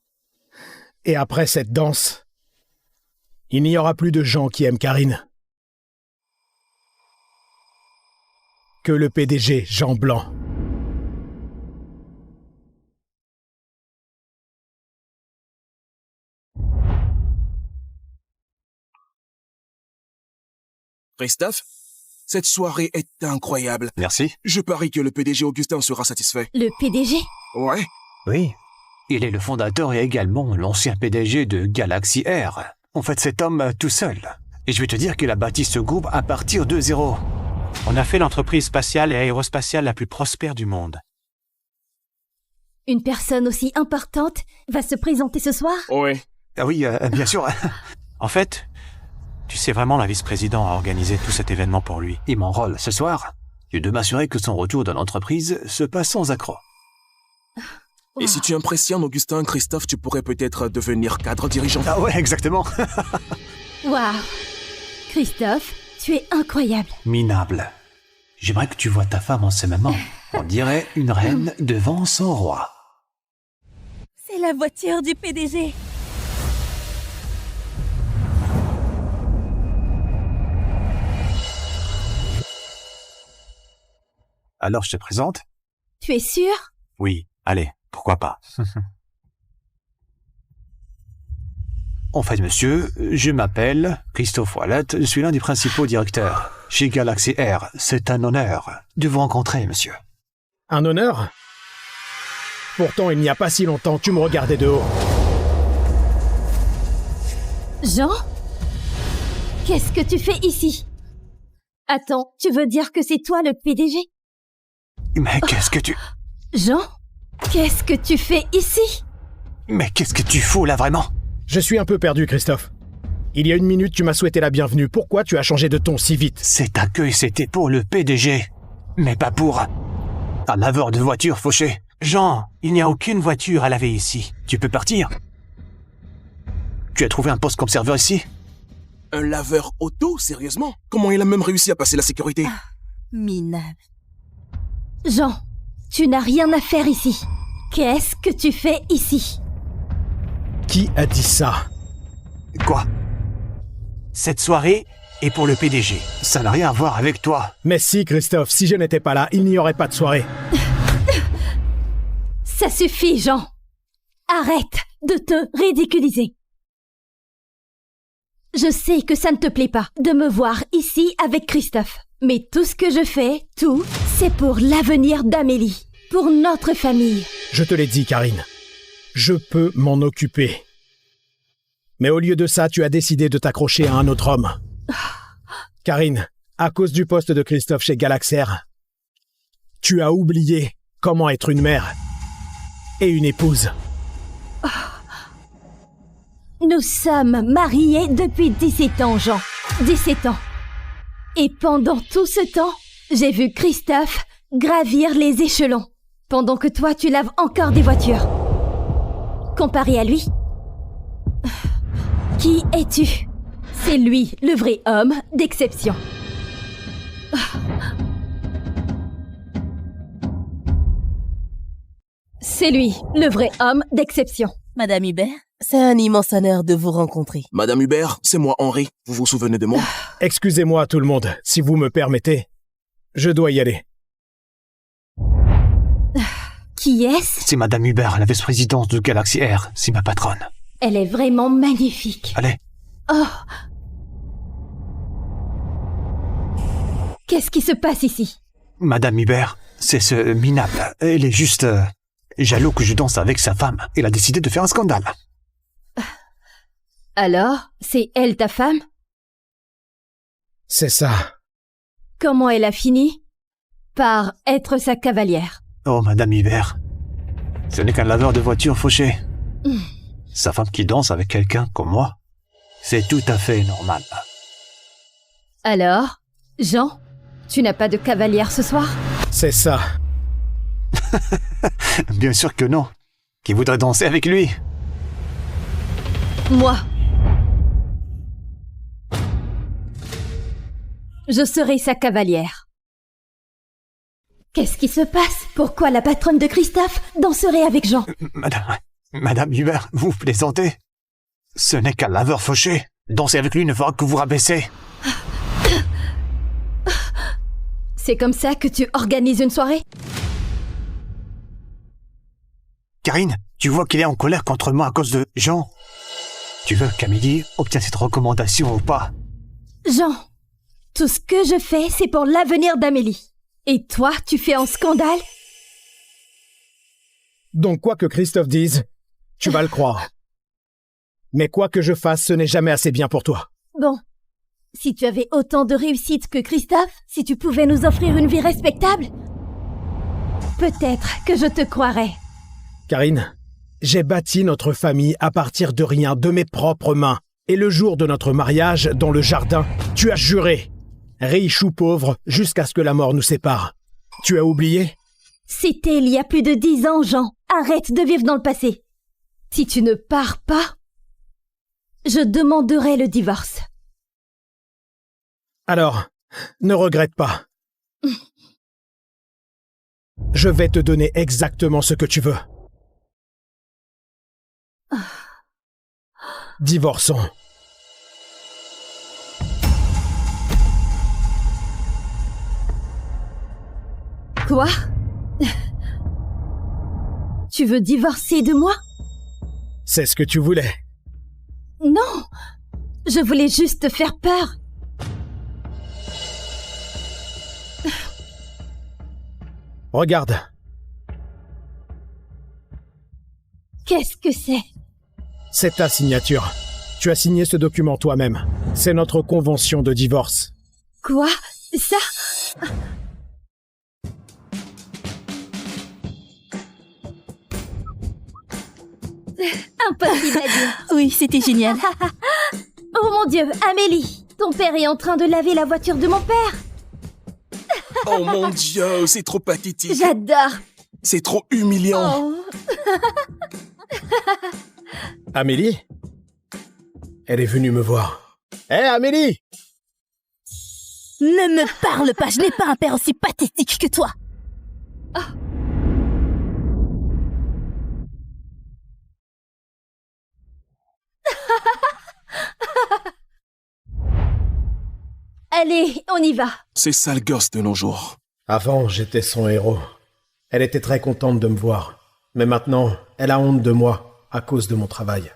Et après cette danse, il n'y aura plus de gens qui aiment Karine. Que le PDG Jean Blanc. Christophe, cette soirée est incroyable. Merci. Je parie que le PDG Augustin sera satisfait. Le PDG? Ouais. Oui. Il est le fondateur et également l'ancien PDG de Galaxy Air. En fait, cet homme tout seul. Et je vais te dire qu'il a bâti ce groupe à partir de zéro. On a fait l'entreprise spatiale et aérospatiale la plus prospère du monde. Une personne aussi importante va se présenter ce soir? Ouais. Ah oui, bien sûr. En fait, tu sais vraiment, la vice-président a organisé tout cet événement pour lui. Et mon rôle ce soir est de m'assurer que son retour dans l'entreprise se passe sans accroc. Et si tu impressionnes Augustin, Christophe, tu pourrais peut-être devenir cadre dirigeant. Ah ouais, exactement. Waouh! Christophe, tu es incroyable. Minable. J'aimerais que tu vois ta femme en ce moment. On dirait une reine devant son roi. C'est la voiture du PDG. Alors je te présente? Tu es sûr? Oui, allez, pourquoi pas. En fait, monsieur, je m'appelle Christophe Wallet, je suis l'un des principaux directeurs chez Galaxy Air. C'est un honneur de vous rencontrer, monsieur. Un honneur? Pourtant, il n'y a pas si longtemps, tu me regardais de haut. Jean? Qu'est-ce que tu fais ici? Attends, tu veux dire que c'est toi le PDG? Mais qu'est-ce que tu... Jean? Qu'est-ce que tu fais ici? Mais qu'est-ce que tu fous là vraiment? Je suis un peu perdu, Christophe. Il y a une minute, tu m'as souhaité la bienvenue. Pourquoi tu as changé de ton si vite? Cet accueil, c'était pour le PDG, mais pas pour un laveur de voiture fauché. Jean, il n'y a aucune voiture à laver ici. Tu peux partir. Tu as trouvé un poste comme serveur ici? Un laveur auto, sérieusement? Comment il a même réussi à passer la sécurité? Minable. Jean, tu n'as rien à faire ici. Qu'est-ce que tu fais ici? Qui a dit ça? Quoi? Cette soirée est pour le PDG. Ça n'a rien à voir avec toi. Mais si, Christophe, si je n'étais pas là, il n'y aurait pas de soirée. Ça suffit, Jean. Arrête de te ridiculiser. Je sais que ça ne te plaît pas de me voir ici avec Christophe. Mais tout ce que je fais, tout, c'est pour l'avenir d'Amélie. Pour notre famille. Je te l'ai dit, Karine. Je peux m'en occuper. Mais au lieu de ça, tu as décidé de t'accrocher à un autre homme. Karine, à cause du poste de Christophe chez Galaxer, tu as oublié comment être une mère et une épouse. Nous sommes mariés depuis 17 ans, Jean. 17 ans. Et pendant tout ce temps, j'ai vu Christophe gravir les échelons, pendant que toi, tu laves encore des voitures. Comparé à lui, qui es-tu? C'est lui, le vrai homme d'exception. C'est lui, le vrai homme d'exception. Madame Hubert, c'est un immense honneur de vous rencontrer. Madame Hubert, c'est moi Henri. Vous vous souvenez de moi? Excusez-moi tout le monde, si vous me permettez. Je dois y aller. Qui est-ce? C'est Madame Hubert, la vice-présidente de Galaxy Air. C'est ma patronne. Elle est vraiment magnifique. Allez. Oh. Qu'est-ce qui se passe ici? Madame Hubert, c'est ce minable. Elle est juste jaloux que je danse avec sa femme. Elle a décidé de faire un scandale. Alors, c'est elle ta femme? C'est ça. Comment elle a fini? Par être sa cavalière. Oh, Madame Hubert, ce n'est qu'un laveur de voiture fauché. Sa femme qui danse avec quelqu'un comme moi, c'est tout à fait normal. Alors, Jean, tu n'as pas de cavalière ce soir? C'est ça. Bien sûr que non. Qui voudrait danser avec lui? Moi. Je serai sa cavalière. Qu'est-ce qui se passe? Pourquoi la patronne de Christophe danserait avec Jean? Madame Hubert, vous plaisantez? Ce n'est qu'un laveur fauché. Danser avec lui ne fera que vous rabaisser. C'est comme ça que tu organises une soirée? Karine, tu vois qu'il est en colère contre moi à cause de Jean. Tu veux qu'Amélie obtienne cette recommandation ou pas? Jean, tout ce que je fais, c'est pour l'avenir d'Amélie. Et toi, tu fais un scandale? Donc quoi que Christophe dise, tu vas le croire. Mais quoi que je fasse, ce n'est jamais assez bien pour toi. Bon, si tu avais autant de réussite que Christophe, si tu pouvais nous offrir une vie respectable, peut-être que je te croirais. Karine, j'ai bâti notre famille à partir de rien, de mes propres mains. Et le jour de notre mariage, dans le jardin, tu as juré, riche ou pauvre, jusqu'à ce que la mort nous sépare. Tu as oublié? C'était il y a plus de 10 ans, Jean. Arrête de vivre dans le passé. Si tu ne pars pas, je demanderai le divorce. Alors, ne regrette pas. Je vais te donner exactement ce que tu veux. Divorçons. Quoi? Tu veux divorcer de moi? C'est ce que tu voulais. Non, je voulais juste te faire peur. Regarde. Qu'est-ce que c'est? C'est ta signature. Tu as signé ce document toi-même. C'est notre convention de divorce. Quoi? Ça? Impossible à dire. Oui, c'était génial. Oh mon Dieu, Amélie, ton père est en train de laver la voiture de mon père. Oh mon Dieu, c'est trop pathétique. J'adore. C'est trop humiliant. Oh. Amélie? Elle est venue me voir. Hé, Amélie! Ne me parle pas, je n'ai pas un père aussi pathétique que toi. Allez, on y va. C'est sale gosse de nos jours. Avant, j'étais son héros. Elle était très contente de me voir. Mais maintenant, elle a honte de moi à cause de mon travail.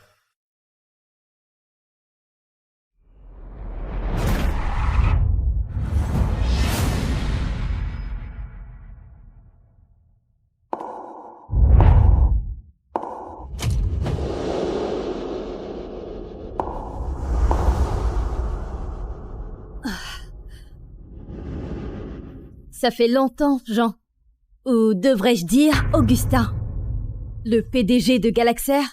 Ça fait longtemps, Jean. Ou devrais-je dire Augustin. Le PDG de Galaxair.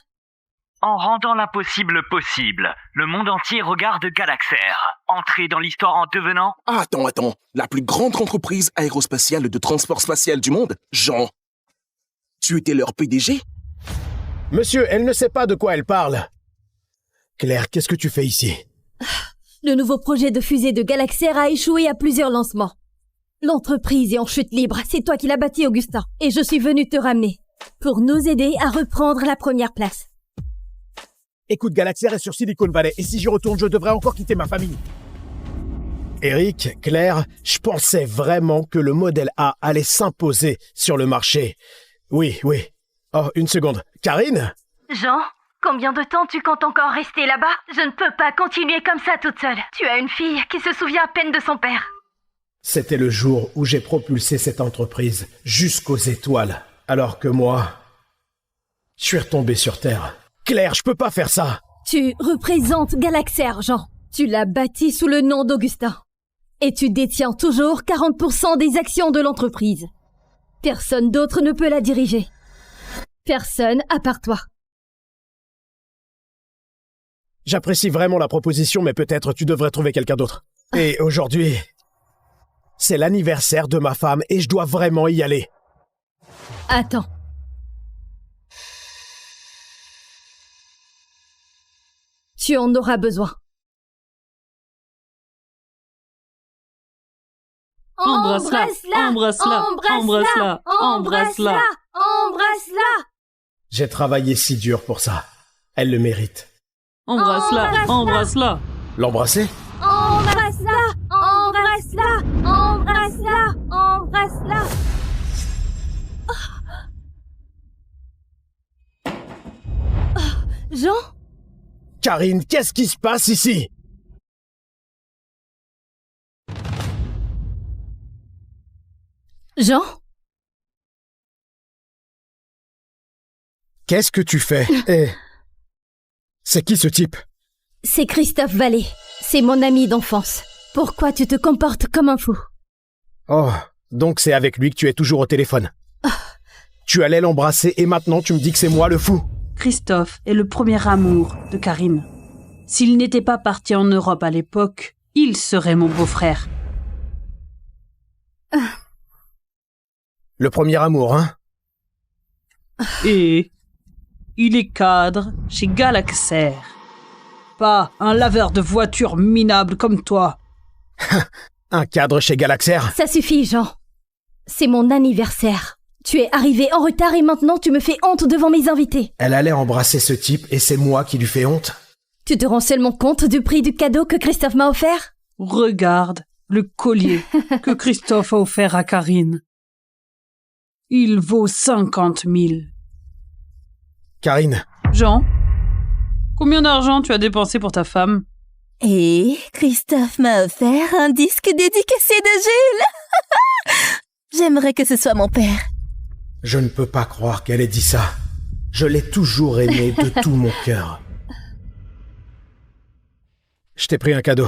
En rendant l'impossible possible, le monde entier regarde Galaxair. Entrer dans l'histoire en devenant... Attends. La plus grande entreprise aérospatiale de transport spatial du monde, Jean. Tu étais leur PDG? Monsieur, elle ne sait pas de quoi elle parle. Claire, qu'est-ce que tu fais ici? Le nouveau projet de fusée de Galaxair a échoué à plusieurs lancements. L'entreprise est en chute libre, c'est toi qui l'as bâtie, Augustin. Et je suis venu te ramener, pour nous aider à reprendre la première place. Écoute, Galaxair est sur Silicon Valley, et si j'y retourne, je devrais encore quitter ma famille. Eric, Claire, je pensais vraiment que le modèle A allait s'imposer sur le marché. Oui. Oh, une seconde. Karine? Jean, combien de temps tu comptes encore rester là-bas? Je ne peux pas continuer comme ça toute seule. Tu as une fille qui se souvient à peine de son père. C'était le jour où j'ai propulsé cette entreprise jusqu'aux étoiles, alors que moi, je suis retombé sur Terre. Claire, je peux pas faire ça. Tu représentes Galaxair, Jean. Tu l'as bâti sous le nom d'Augustin. Et tu détiens toujours 40% des actions de l'entreprise. Personne d'autre ne peut la diriger. Personne à part toi. J'apprécie vraiment la proposition, mais peut-être tu devrais trouver quelqu'un d'autre. Et aujourd'hui, c'est l'anniversaire de ma femme et je dois vraiment y aller. Attends. Tu en auras besoin. Embrasse-la, embrasse-la, embrasse-la, embrasse-la. Embrasse-la. J'ai travaillé si dur pour ça. Elle le mérite. Embrasse-la, embrasse-la. L'embrasser? Embrasse-la. Embrasse-la. Embrasse-la. Embrasse-la. Jean? Karine, qu'est-ce qui se passe ici? Jean? Qu'est-ce que tu fais? Et c'est qui ce type? C'est Christophe Vallée. C'est mon ami d'enfance. Pourquoi tu te comportes comme un fou? Oh, donc c'est avec lui que tu es toujours au téléphone. Tu allais l'embrasser et maintenant tu me dis que c'est moi le fou. Christophe est le premier amour de Karine. S'il n'était pas parti en Europe à l'époque, il serait mon beau-frère. Le premier amour, hein? Et il est cadre chez Galaxair. Pas un laveur de voitures minable comme toi. Un cadre chez Galaxair? Ça suffit, Jean. C'est mon anniversaire. Tu es arrivé en retard et maintenant tu me fais honte devant mes invités. Elle allait embrasser ce type et c'est moi qui lui fais honte? Tu te rends seulement compte du prix du cadeau que Christophe m'a offert? Regarde le collier que Christophe a offert à Karine. Il vaut 50 000. Karine. Jean, combien d'argent tu as dépensé pour ta femme? Et Christophe m'a offert un disque dédicacé de Jules. J'aimerais que ce soit mon père. Je ne peux pas croire qu'elle ait dit ça. Je l'ai toujours aimé de tout mon cœur. Je t'ai pris un cadeau.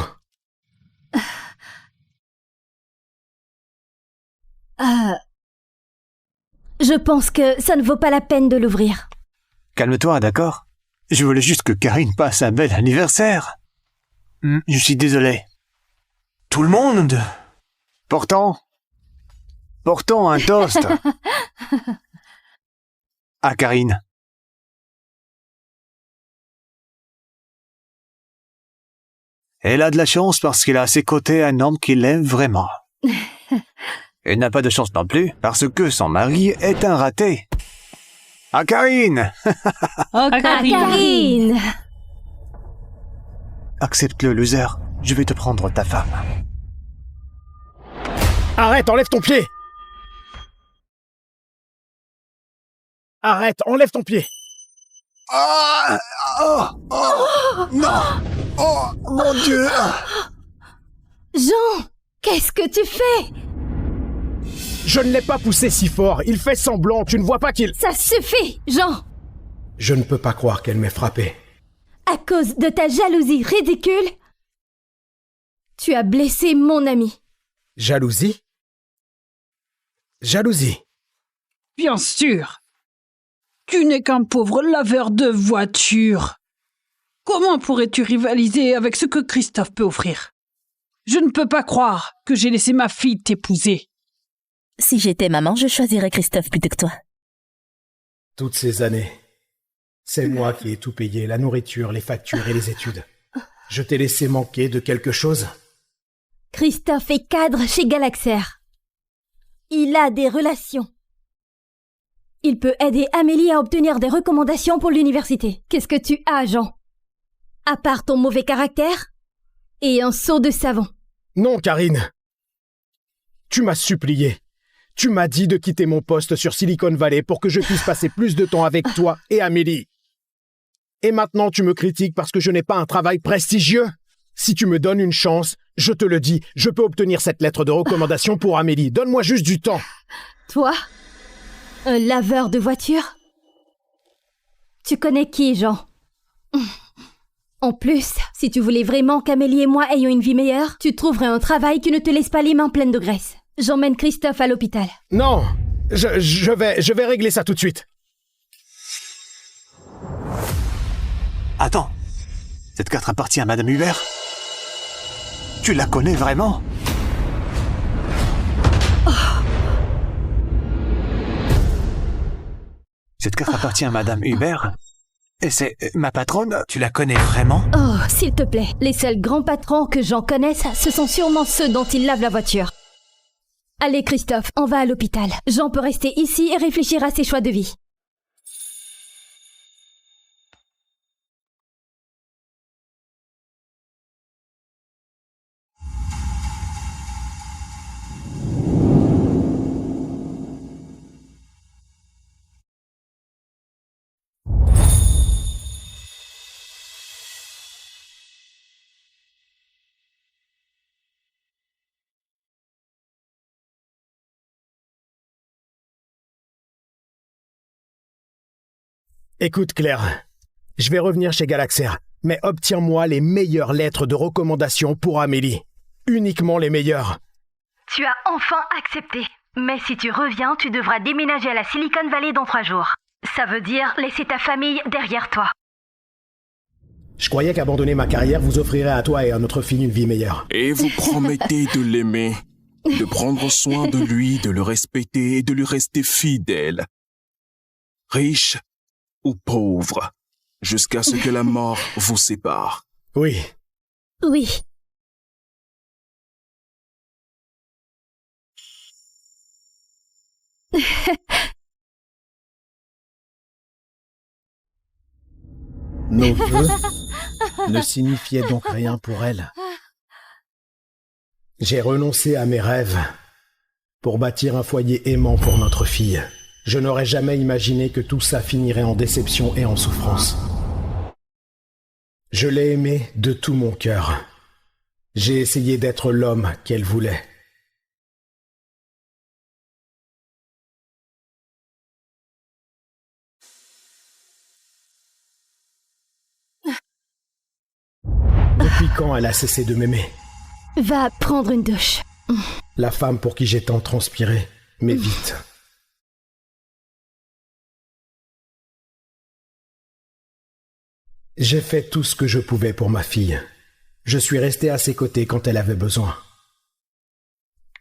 Je pense que ça ne vaut pas la peine de l'ouvrir. Calme-toi, d'accord? Je voulais juste que Karine passe un bel anniversaire. Je suis désolé. Tout le monde? Portons un toast. À Karine. Elle a de la chance parce qu'elle a à ses côtés un homme qui l'aime vraiment. Elle n'a pas de chance non plus parce que son mari est un raté. À Karine. Karine. Accepte-le, loser. Je vais te prendre ta femme. Arrête, enlève ton pied! Arrête, enlève ton pied! Non! Oh, mon Dieu! Jean, qu'est-ce que tu fais? Je ne l'ai pas poussé si fort, il fait semblant, tu ne vois pas qu'il... Ça suffit, Jean! Je ne peux pas croire qu'elle m'ait frappé. À cause de ta jalousie ridicule, tu as blessé mon ami. Jalousie? Jalousie. Bien sûr. Tu n'es qu'un pauvre laveur de voitures. Comment pourrais-tu rivaliser avec ce que Christophe peut offrir? Je ne peux pas croire que j'ai laissé ma fille t'épouser. Si j'étais maman, je choisirais Christophe plutôt que toi. Toutes ces années, c'est moi qui ai tout payé, la nourriture, les factures et les études. Je t'ai laissé manquer de quelque chose? Christophe est cadre chez Galaxer. Il a des relations. Il peut aider Amélie à obtenir des recommandations pour l'université. Qu'est-ce que tu as, Jean? À part ton mauvais caractère et un seau de savon. Non, Karine. Tu m'as supplié. Tu m'as dit de quitter mon poste sur Silicon Valley pour que je puisse passer plus de temps avec toi et Amélie. Et maintenant, tu me critiques parce que je n'ai pas un travail prestigieux? Si tu me donnes une chance, je te le dis, je peux obtenir cette lettre de recommandation pour Amélie. Donne-moi juste du temps. Toi? Un laveur de voitures? Tu connais qui, Jean? En plus, si tu voulais vraiment qu'Amélie et moi ayons une vie meilleure, tu trouverais un travail qui ne te laisse pas les mains pleines de graisse. J'emmène Christophe à l'hôpital. Non, je vais régler ça tout de suite. Attends. Cette carte appartient à Madame Hubert? Tu la connais vraiment? Cette carte appartient à Madame Hubert? Et c'est ma patronne? Tu la connais vraiment? Oh, s'il te plaît, les seuls grands patrons que j'en connaisse, ce sont sûrement ceux dont ils lavent la voiture. Allez, Christophe, on va à l'hôpital. Jean peut rester ici et réfléchir à ses choix de vie. Écoute, Claire, je vais revenir chez Galaxer, mais obtiens-moi les meilleures lettres de recommandation pour Amélie. Uniquement les meilleures. Tu as enfin accepté. Mais si tu reviens, tu devras déménager à la Silicon Valley dans 3 jours. Ça veut dire laisser ta famille derrière toi. Je croyais qu'abandonner ma carrière vous offrirait à toi et à notre fille une vie meilleure. Et vous promettez de l'aimer, de prendre soin de lui, de le respecter et de lui rester fidèle. Riche ou pauvre, jusqu'à ce que la mort vous sépare. Oui. Oui. Nos vœux ne signifiaient donc rien pour elle. J'ai renoncé à mes rêves pour bâtir un foyer aimant pour notre fille. Je n'aurais jamais imaginé que tout ça finirait en déception et en souffrance. Je l'ai aimée de tout mon cœur. J'ai essayé d'être l'homme qu'elle voulait. Depuis quand elle a cessé de m'aimer? Va prendre une douche. La femme pour qui j'ai tant transpiré, mais vite. J'ai fait tout ce que je pouvais pour ma fille. Je suis resté à ses côtés quand elle avait besoin.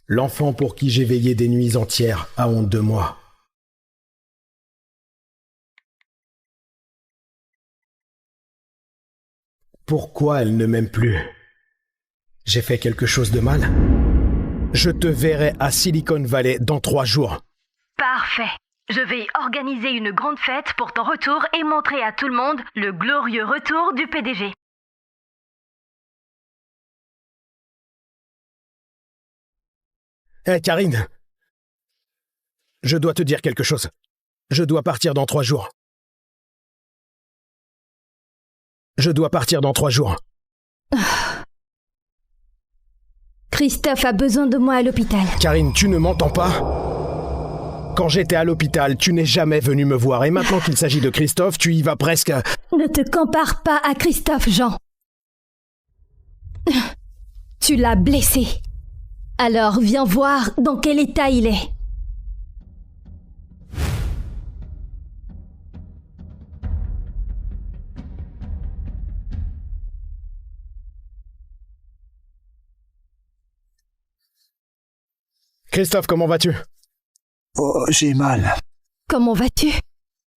L'enfant pour qui j'ai veillé des nuits entières a honte de moi. Pourquoi elle ne m'aime plus? J'ai fait quelque chose de mal? Je te verrai à Silicon Valley dans 3 jours. Parfait. Je vais organiser une grande fête pour ton retour et montrer à tout le monde le glorieux retour du PDG. Hé, Karine. Je dois te dire quelque chose. Je dois partir dans 3 jours. Je dois partir dans 3 jours. Christophe a besoin de moi à l'hôpital. Karine, tu ne m'entends pas? Quand j'étais à l'hôpital, tu n'es jamais venu me voir. Et maintenant qu'il s'agit de Christophe, tu y vas presque... Ne te compare pas à Christophe, Jean. Tu l'as blessé. Alors viens voir dans quel état il est. Christophe, comment vas-tu? Oh, j'ai mal. Comment vas-tu?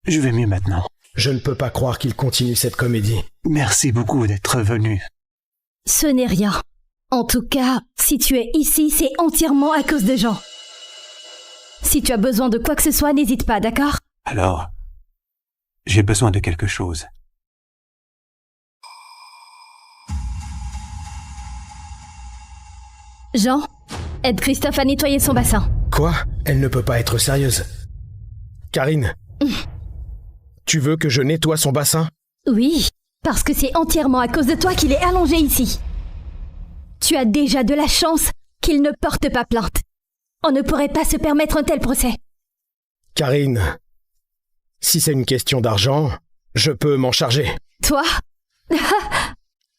Je vais mieux maintenant. Je ne peux pas croire qu'il continue cette comédie. Merci beaucoup d'être venu. Ce n'est rien. En tout cas, si tu es ici, c'est entièrement à cause de Jean. Si tu as besoin de quoi que ce soit, n'hésite pas, d'accord? Alors, j'ai besoin de quelque chose. Jean, aide Christophe à nettoyer son bassin. Quoi? Elle ne peut pas être sérieuse. Karine, tu veux que je nettoie son bassin? Oui, parce que c'est entièrement à cause de toi qu'il est allongé ici. Tu as déjà de la chance qu'il ne porte pas plainte. On ne pourrait pas se permettre un tel procès. Karine, si c'est une question d'argent, je peux m'en charger. Toi?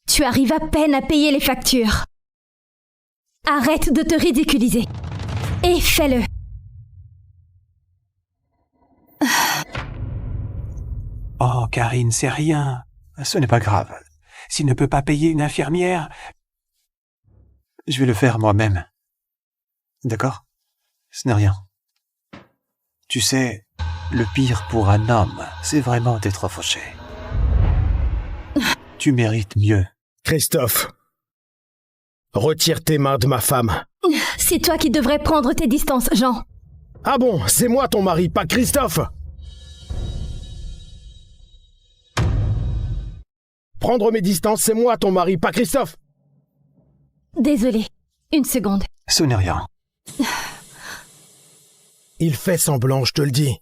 Tu arrives à peine à payer les factures. Arrête de te ridiculiser. Et fais-le. Oh, Karine, c'est rien. Ce n'est pas grave. S'il ne peut pas payer une infirmière, je vais le faire moi-même. D'accord? Ce n'est rien. Tu sais, le pire pour un homme, c'est vraiment d'être fauché. Tu mérites mieux. Christophe, retire tes mains de ma femme. C'est toi qui devrais prendre tes distances, Jean. Ah bon, c'est moi ton mari, pas Christophe. Prendre mes distances, c'est moi ton mari, pas Christophe. Désolé. Une seconde. Ce n'est rien. Il fait semblant, je te le dis.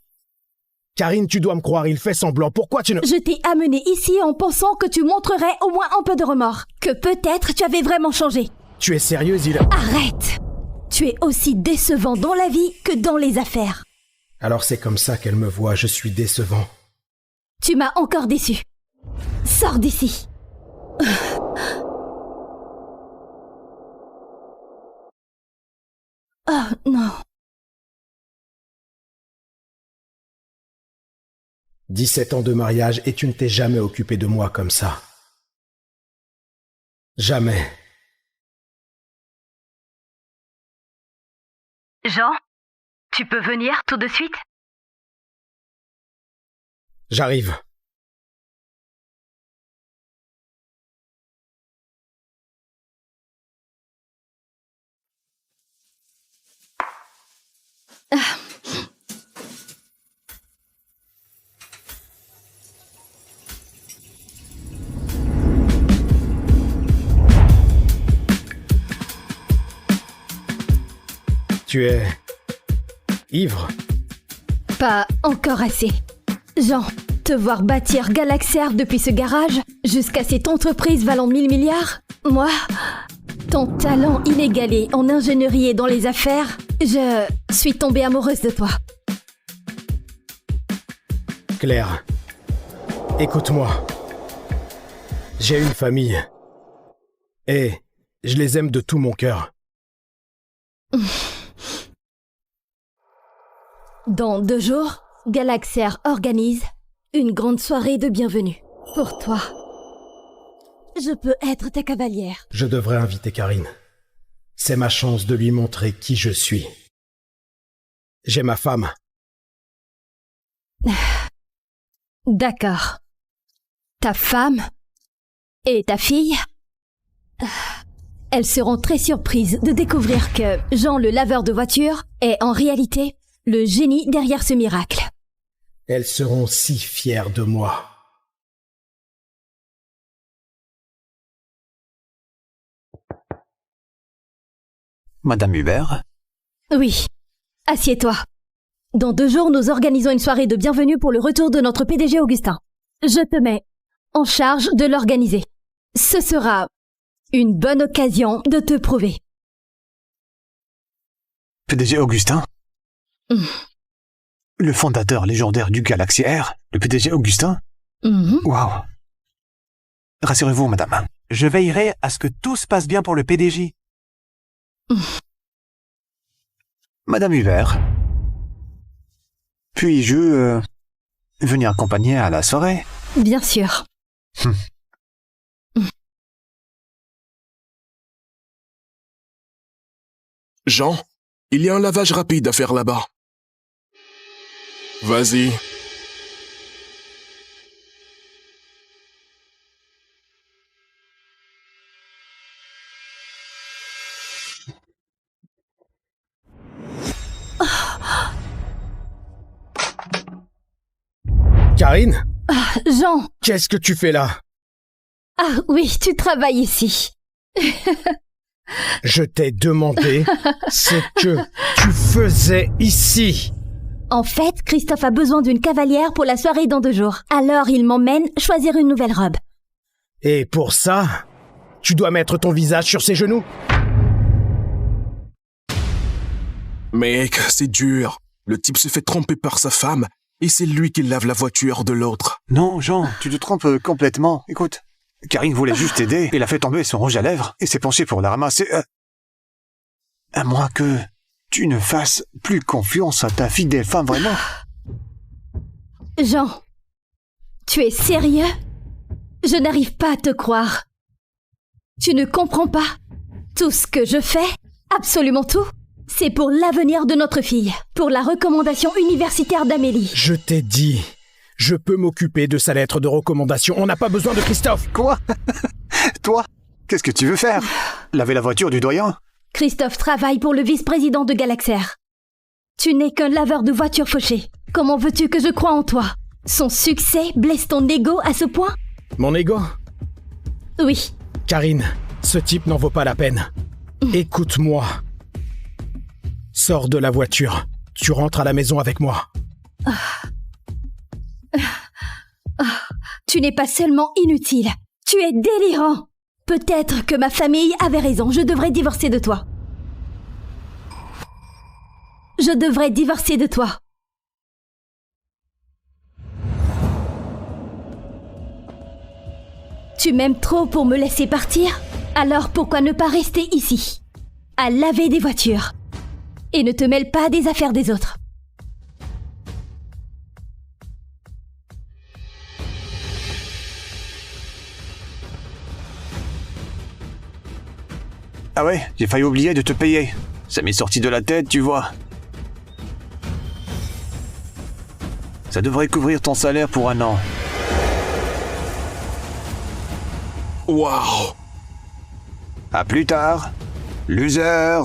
Karine, tu dois me croire, il fait semblant. Pourquoi tu ne... Je t'ai amené ici en pensant que tu montrerais au moins un peu de remords. Que peut-être tu avais vraiment changé. Tu es sérieuse, il... Arrête! Tu es aussi décevant dans la vie que dans les affaires. Alors c'est comme ça qu'elle me voit, je suis décevant. Tu m'as encore déçu. Sors d'ici. Oh non. 17 ans de mariage et tu ne t'es jamais occupé de moi comme ça. Jamais. Jean, tu peux venir tout de suite? J'arrive. Tu es... ivre? Pas encore assez. Jean, te voir bâtir Galaxair depuis ce garage jusqu'à cette entreprise valant 1000 milliards, moi, ton talent inégalé en ingénierie et dans les affaires, je suis tombée amoureuse de toi. Claire, écoute-moi. J'ai une famille. Et je les aime de tout mon cœur. Dans 2 jours, Galaxair organise une grande soirée de bienvenue. Pour toi. Je peux être ta cavalière. Je devrais inviter Karine. C'est ma chance de lui montrer qui je suis. J'ai ma femme. D'accord. Ta femme et ta fille, elles seront très surprises de découvrir que Jean le laveur de voitures est en réalité le génie derrière ce miracle. Elles seront si fières de moi. Madame Hubert? Oui, assieds-toi. Dans 2 jours, nous organisons une soirée de bienvenue pour le retour de notre PDG Augustin. Je te mets en charge de l'organiser. Ce sera une bonne occasion de te prouver. PDG Augustin? Le fondateur légendaire du Galaxair, le PDG Augustin? Waouh! Rassurez-vous, madame. Je veillerai à ce que tout se passe bien pour le PDG. Madame Hubert, puis-je venir accompagner à la soirée? Bien sûr. Jean, Il y a un lavage rapide à faire là-bas. Vas-y. Karine, Jean. qu'est-ce que tu fais là? Ah oui, tu travailles ici. Je t'ai demandé ce que tu faisais ici. En fait, Christophe a besoin d'une cavalière pour la soirée dans 2 jours. Alors il m'emmène choisir une nouvelle robe. Et pour ça, tu dois mettre ton visage sur ses genoux. Mec, c'est dur. Le type se fait tromper par sa femme et c'est lui qui lave la voiture de l'autre. Non, Jean, tu te trompes complètement. Écoute, Karine voulait juste t'aider. Il a fait tomber son rouge à lèvres et s'est penché pour la ramasser. À moins que tu ne fasses plus confiance à ta fidèle femme, vraiment. Jean, tu es sérieux? Je n'arrive pas à te croire. Tu ne comprends pas. Tout ce que je fais, absolument tout, c'est pour l'avenir de notre fille, pour la recommandation universitaire d'Amélie. Je t'ai dit, je peux m'occuper de sa lettre de recommandation. On n'a pas besoin de Christophe. Quoi? Toi? Qu'est-ce que tu veux faire? Laver la voiture du doyen? Christophe travaille pour le vice-président de Galaxair. Tu n'es qu'un laveur de voitures fauchées. Comment veux-tu que je croie en toi? Son succès blesse ton ego à ce point? Mon ego? Oui. Karine, ce type n'en vaut pas la peine. Écoute-moi. Sors de la voiture. Tu rentres à la maison avec moi. Tu n'es pas seulement inutile, tu es délirant. Peut-être que ma famille avait raison, je devrais divorcer de toi. Je devrais divorcer de toi. Tu m'aimes trop pour me laisser partir? Alors pourquoi ne pas rester ici, à laver des voitures? Et ne te mêle pas des affaires des autres. Ah ouais, j'ai failli oublier de te payer. Ça m'est sorti de la tête, tu vois. Ça devrait couvrir ton salaire pour 1 an. Waouh! À plus tard, loser.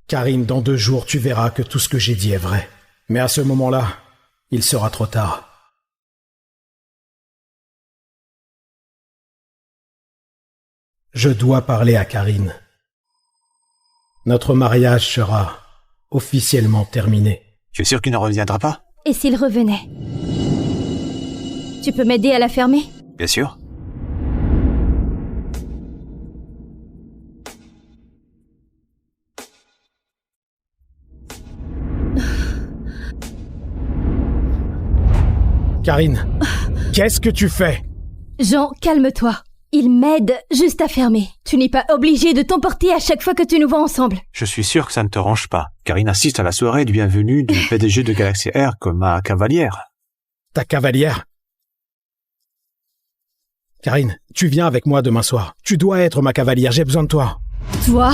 Karine, dans 2 jours, tu verras que tout ce que j'ai dit est vrai. Mais à ce moment-là, il sera trop tard. Je dois parler à Karine. Notre mariage sera officiellement terminé. Tu es sûr qu'il ne reviendra pas? Et s'il revenait? Tu peux m'aider à la fermer? Bien sûr. Karine, qu'est-ce que tu fais? Jean, calme-toi. Il m'aide juste à fermer. Tu n'es pas obligé de t'emporter à chaque fois que tu nous vois ensemble. Je suis sûr que ça ne te range pas. Karine assiste à la soirée du bienvenu du PDG de Galaxy Air comme ma cavalière. Ta cavalière? Karine, tu viens avec moi demain soir. Tu dois être ma cavalière, j'ai besoin de toi. Toi?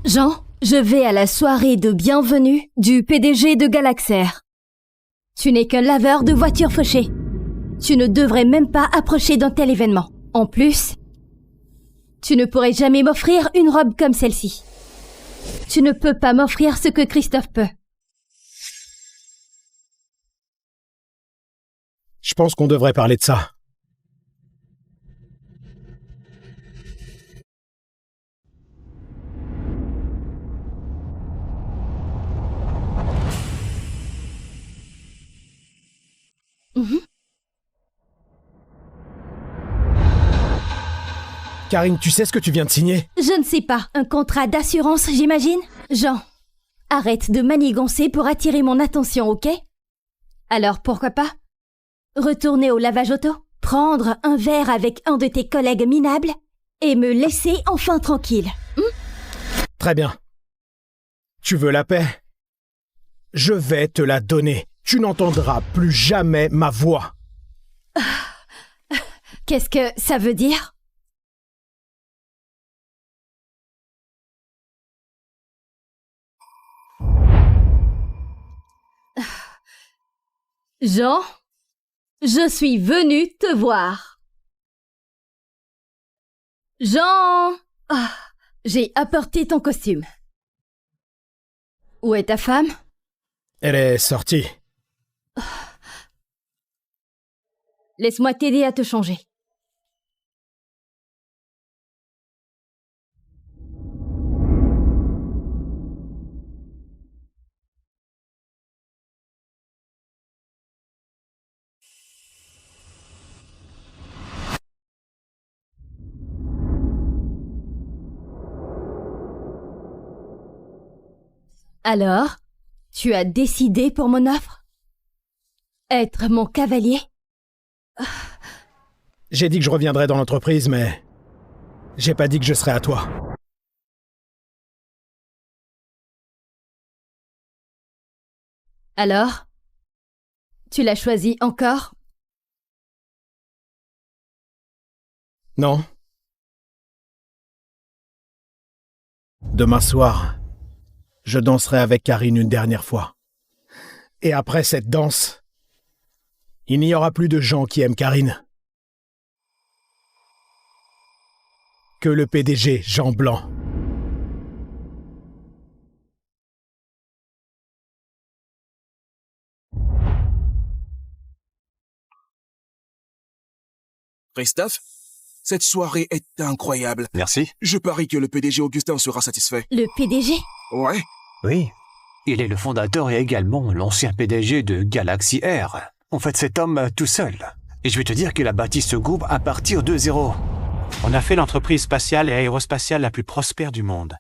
Jean, je vais à la soirée de bienvenue du PDG de Galaxair. Tu n'es qu'un laveur de voitures fauchées. Tu ne devrais même pas approcher d'un tel événement. En plus, tu ne pourrais jamais m'offrir une robe comme celle-ci. Tu ne peux pas m'offrir ce que Christophe peut. Je pense qu'on devrait parler de ça. Karine, tu sais ce que tu viens de signer? Je ne sais pas. Un contrat d'assurance, j'imagine? Jean, arrête de manigancer pour attirer mon attention, ok? Alors pourquoi pas? Retourner au lavage auto, prendre un verre avec un de tes collègues minables et me laisser enfin tranquille. Très bien. Tu veux la paix? Je vais te la donner. Tu n'entendras plus jamais ma voix. Qu'est-ce que ça veut dire? Jean, je suis venue te voir. Jean! Ah, j'ai apporté ton costume. Où est ta femme? Elle est sortie. Laisse-moi t'aider à te changer. Alors, tu as décidé pour mon offre? Être mon cavalier? J'ai dit que je reviendrais dans l'entreprise, mais j'ai pas dit que je serais à toi. Alors, tu l'as choisi encore? Non. Demain soir, je danserai avec Karine une dernière fois. Et après cette danse, il n'y aura plus de gens qui aiment Karine. Que le PDG Jean Blanc. Christophe, cette soirée est incroyable. Merci. Je parie que le PDG Augustin sera satisfait. Le PDG? Ouais. Oui. Il est le fondateur et également l'ancien PDG de Galaxy Air. En fait, cet homme tout seul. Et je vais te dire qu'il a bâti ce groupe à partir de zéro. On a fait l'entreprise spatiale et aérospatiale la plus prospère du monde.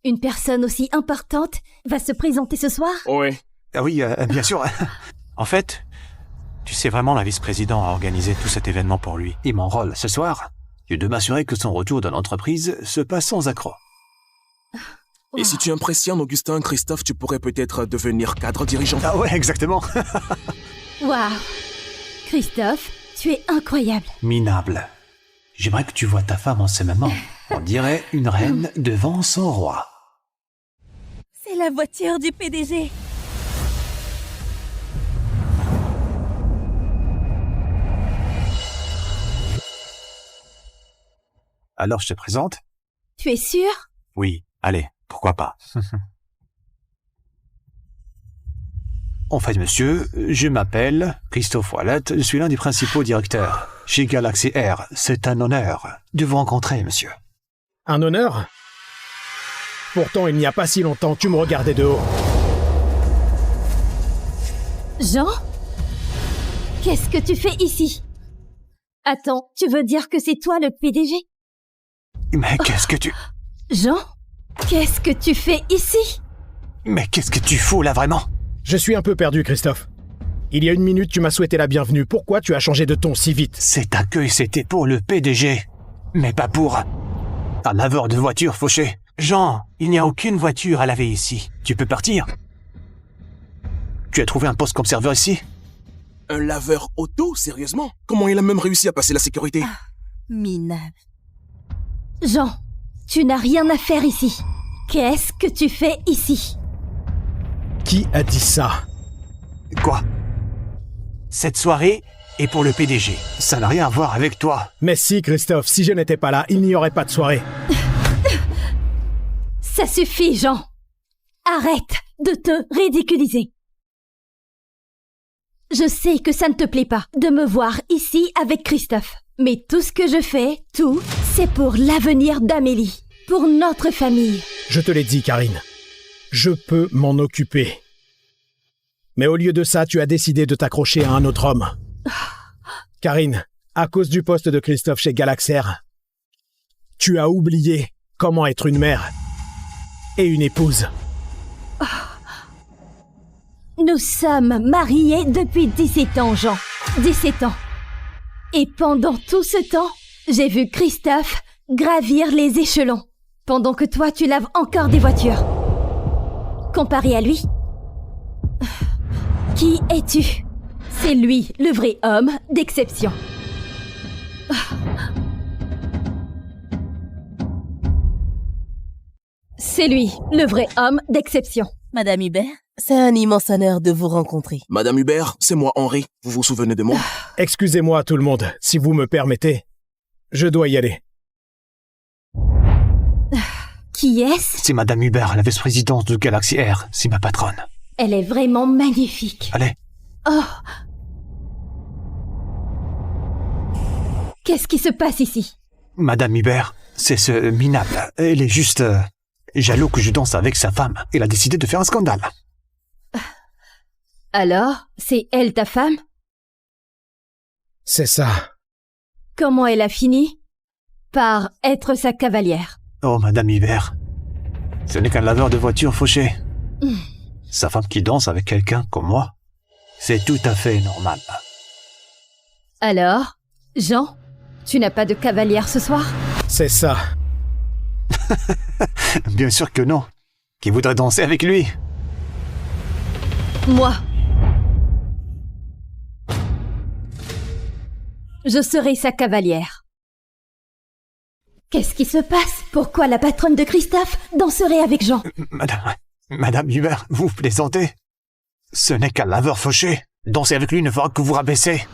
Une personne aussi importante va se présenter ce soir? Ouais. Ah oui, bien sûr. En fait, tu sais vraiment, la vice-président a organisé tout cet événement pour lui. Et mon rôle ce soir est de m'assurer que son retour dans l'entreprise se passe sans accroc. Et si tu impressionnes Augustin, Christophe, tu pourrais peut-être devenir cadre dirigeant. Ah ouais, exactement. Waouh! Christophe, tu es incroyable. Minable. J'aimerais que tu vois ta femme en ce moment. On dirait une reine devant son roi. C'est la voiture du PDG. Alors je te présente? Tu es sûr? Oui, allez, pourquoi pas. En fait, monsieur, je m'appelle Christophe Ouellette, je suis l'un des principaux directeurs chez Galaxy Air. C'est un honneur de vous rencontrer, monsieur. Un honneur? Pourtant, il n'y a pas si longtemps, tu me regardais de haut. Jean? Qu'est-ce que tu fais ici? Attends, tu veux dire que c'est toi le PDG? Mais qu'est-ce que tu... Jean? Qu'est-ce que tu fais ici? Mais qu'est-ce que tu fous là vraiment? Je suis un peu perdu, Christophe. Il y a une minute, tu m'as souhaité la bienvenue. Pourquoi tu as changé de ton si vite? Cet accueil, c'était pour le PDG, mais pas pour un laveur de voiture fauché. Jean, il n'y a aucune voiture à laver ici. Tu peux partir. Tu as trouvé un poste comme serveur ici? Un laveur auto, sérieusement? Comment il a même réussi à passer la sécurité? Minable. Jean, tu n'as rien à faire ici. Qu'est-ce que tu fais ici? Qui a dit ça? Quoi? Cette soirée est pour le PDG. Ça n'a rien à voir avec toi. Mais si, Christophe, si je n'étais pas là, il n'y aurait pas de soirée. Ça suffit, Jean. Arrête de te ridiculiser. Je sais que ça ne te plaît pas de me voir ici avec Christophe. Mais tout ce que je fais, tout, c'est pour l'avenir d'Amélie. Pour notre famille. Je te l'ai dit, Karine. Je peux m'en occuper. Mais au lieu de ça, tu as décidé de t'accrocher à un autre homme. Karine, à cause du poste de Christophe chez Galaxy, tu as oublié comment être une mère et une épouse. Nous sommes mariés depuis 17 ans, Jean. 17 ans. Et pendant tout ce temps, j'ai vu Christophe gravir les échelons, pendant que toi, tu laves encore des voitures. Comparé à lui, qui es-tu? C'est lui, le vrai homme d'exception. C'est lui, le vrai homme d'exception. Madame Hubert, C'est un immense honneur de vous rencontrer. Madame Hubert, c'est moi Henri. Vous vous souvenez de moi? Excusez-moi tout le monde, si vous me permettez. Je dois y aller. Qui est-ce? C'est Madame Hubert, la vice-présidente de Galaxy Air. C'est ma patronne. Elle est vraiment magnifique. Allez. Oh. Qu'est-ce qui se passe ici? Madame Hubert, c'est ce minable. Elle est juste jaloux que je danse avec sa femme. Elle a décidé de faire un scandale. Alors, c'est elle ta femme? C'est ça. Comment elle a fini? Par être sa cavalière. Oh, Madame Hubert, ce n'est qu'un laveur de voiture fauché. Sa femme qui danse avec quelqu'un comme moi, c'est tout à fait normal. Alors, Jean, tu n'as pas de cavalière ce soir? C'est ça. Bien sûr que non. Qui voudrait danser avec lui? Moi. Je serai sa cavalière. Qu'est-ce qui se passe? Pourquoi la patronne de Christophe danserait avec Jean? Madame Hubert, vous plaisantez? Ce n'est qu'un laveur fauché. Danser avec lui ne fera que vous rabaisser.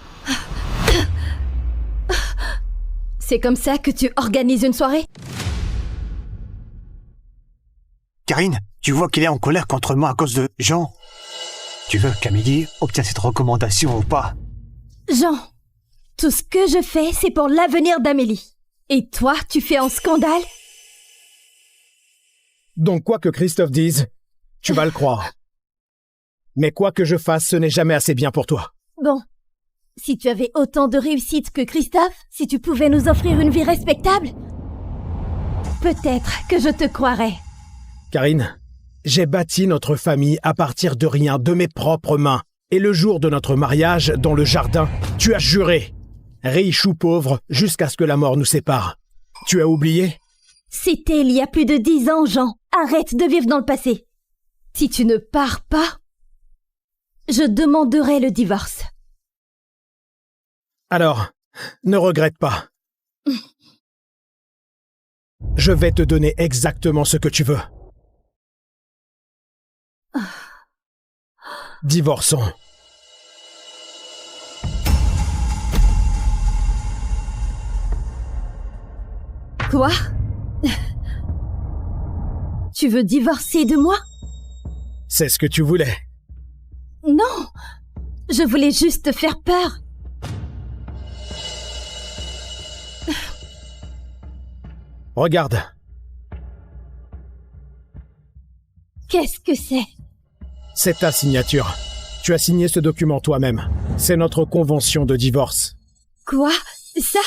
C'est comme ça que tu organises une soirée? Karine, tu vois qu'il est en colère contre moi à cause de Jean. Tu veux qu'Amélie obtienne cette recommandation ou pas? Jean, tout ce que je fais, c'est pour l'avenir d'Amélie. Et toi, tu fais un scandale? Donc quoi que Christophe dise, tu vas le croire. Mais quoi que je fasse, ce n'est jamais assez bien pour toi. Bon, si tu avais autant de réussite que Christophe, si tu pouvais nous offrir une vie respectable, peut-être que je te croirais. Karine, j'ai bâti notre famille à partir de rien, de mes propres mains. Et le jour de notre mariage, dans le jardin, tu as juré, riche ou pauvre, jusqu'à ce que la mort nous sépare. Tu as oublié? C'était il y a plus de 10 ans, Jean. Arrête de vivre dans le passé. Si tu ne pars pas, je demanderai le divorce. Alors, ne regrette pas. Je vais te donner exactement ce que tu veux. Divorçons. Quoi? Tu veux divorcer de moi? C'est ce que tu voulais. Non! Je voulais juste te faire peur. Regarde. Qu'est-ce que c'est? C'est ta signature. Tu as signé ce document toi-même. C'est notre convention de divorce. Quoi? Ça?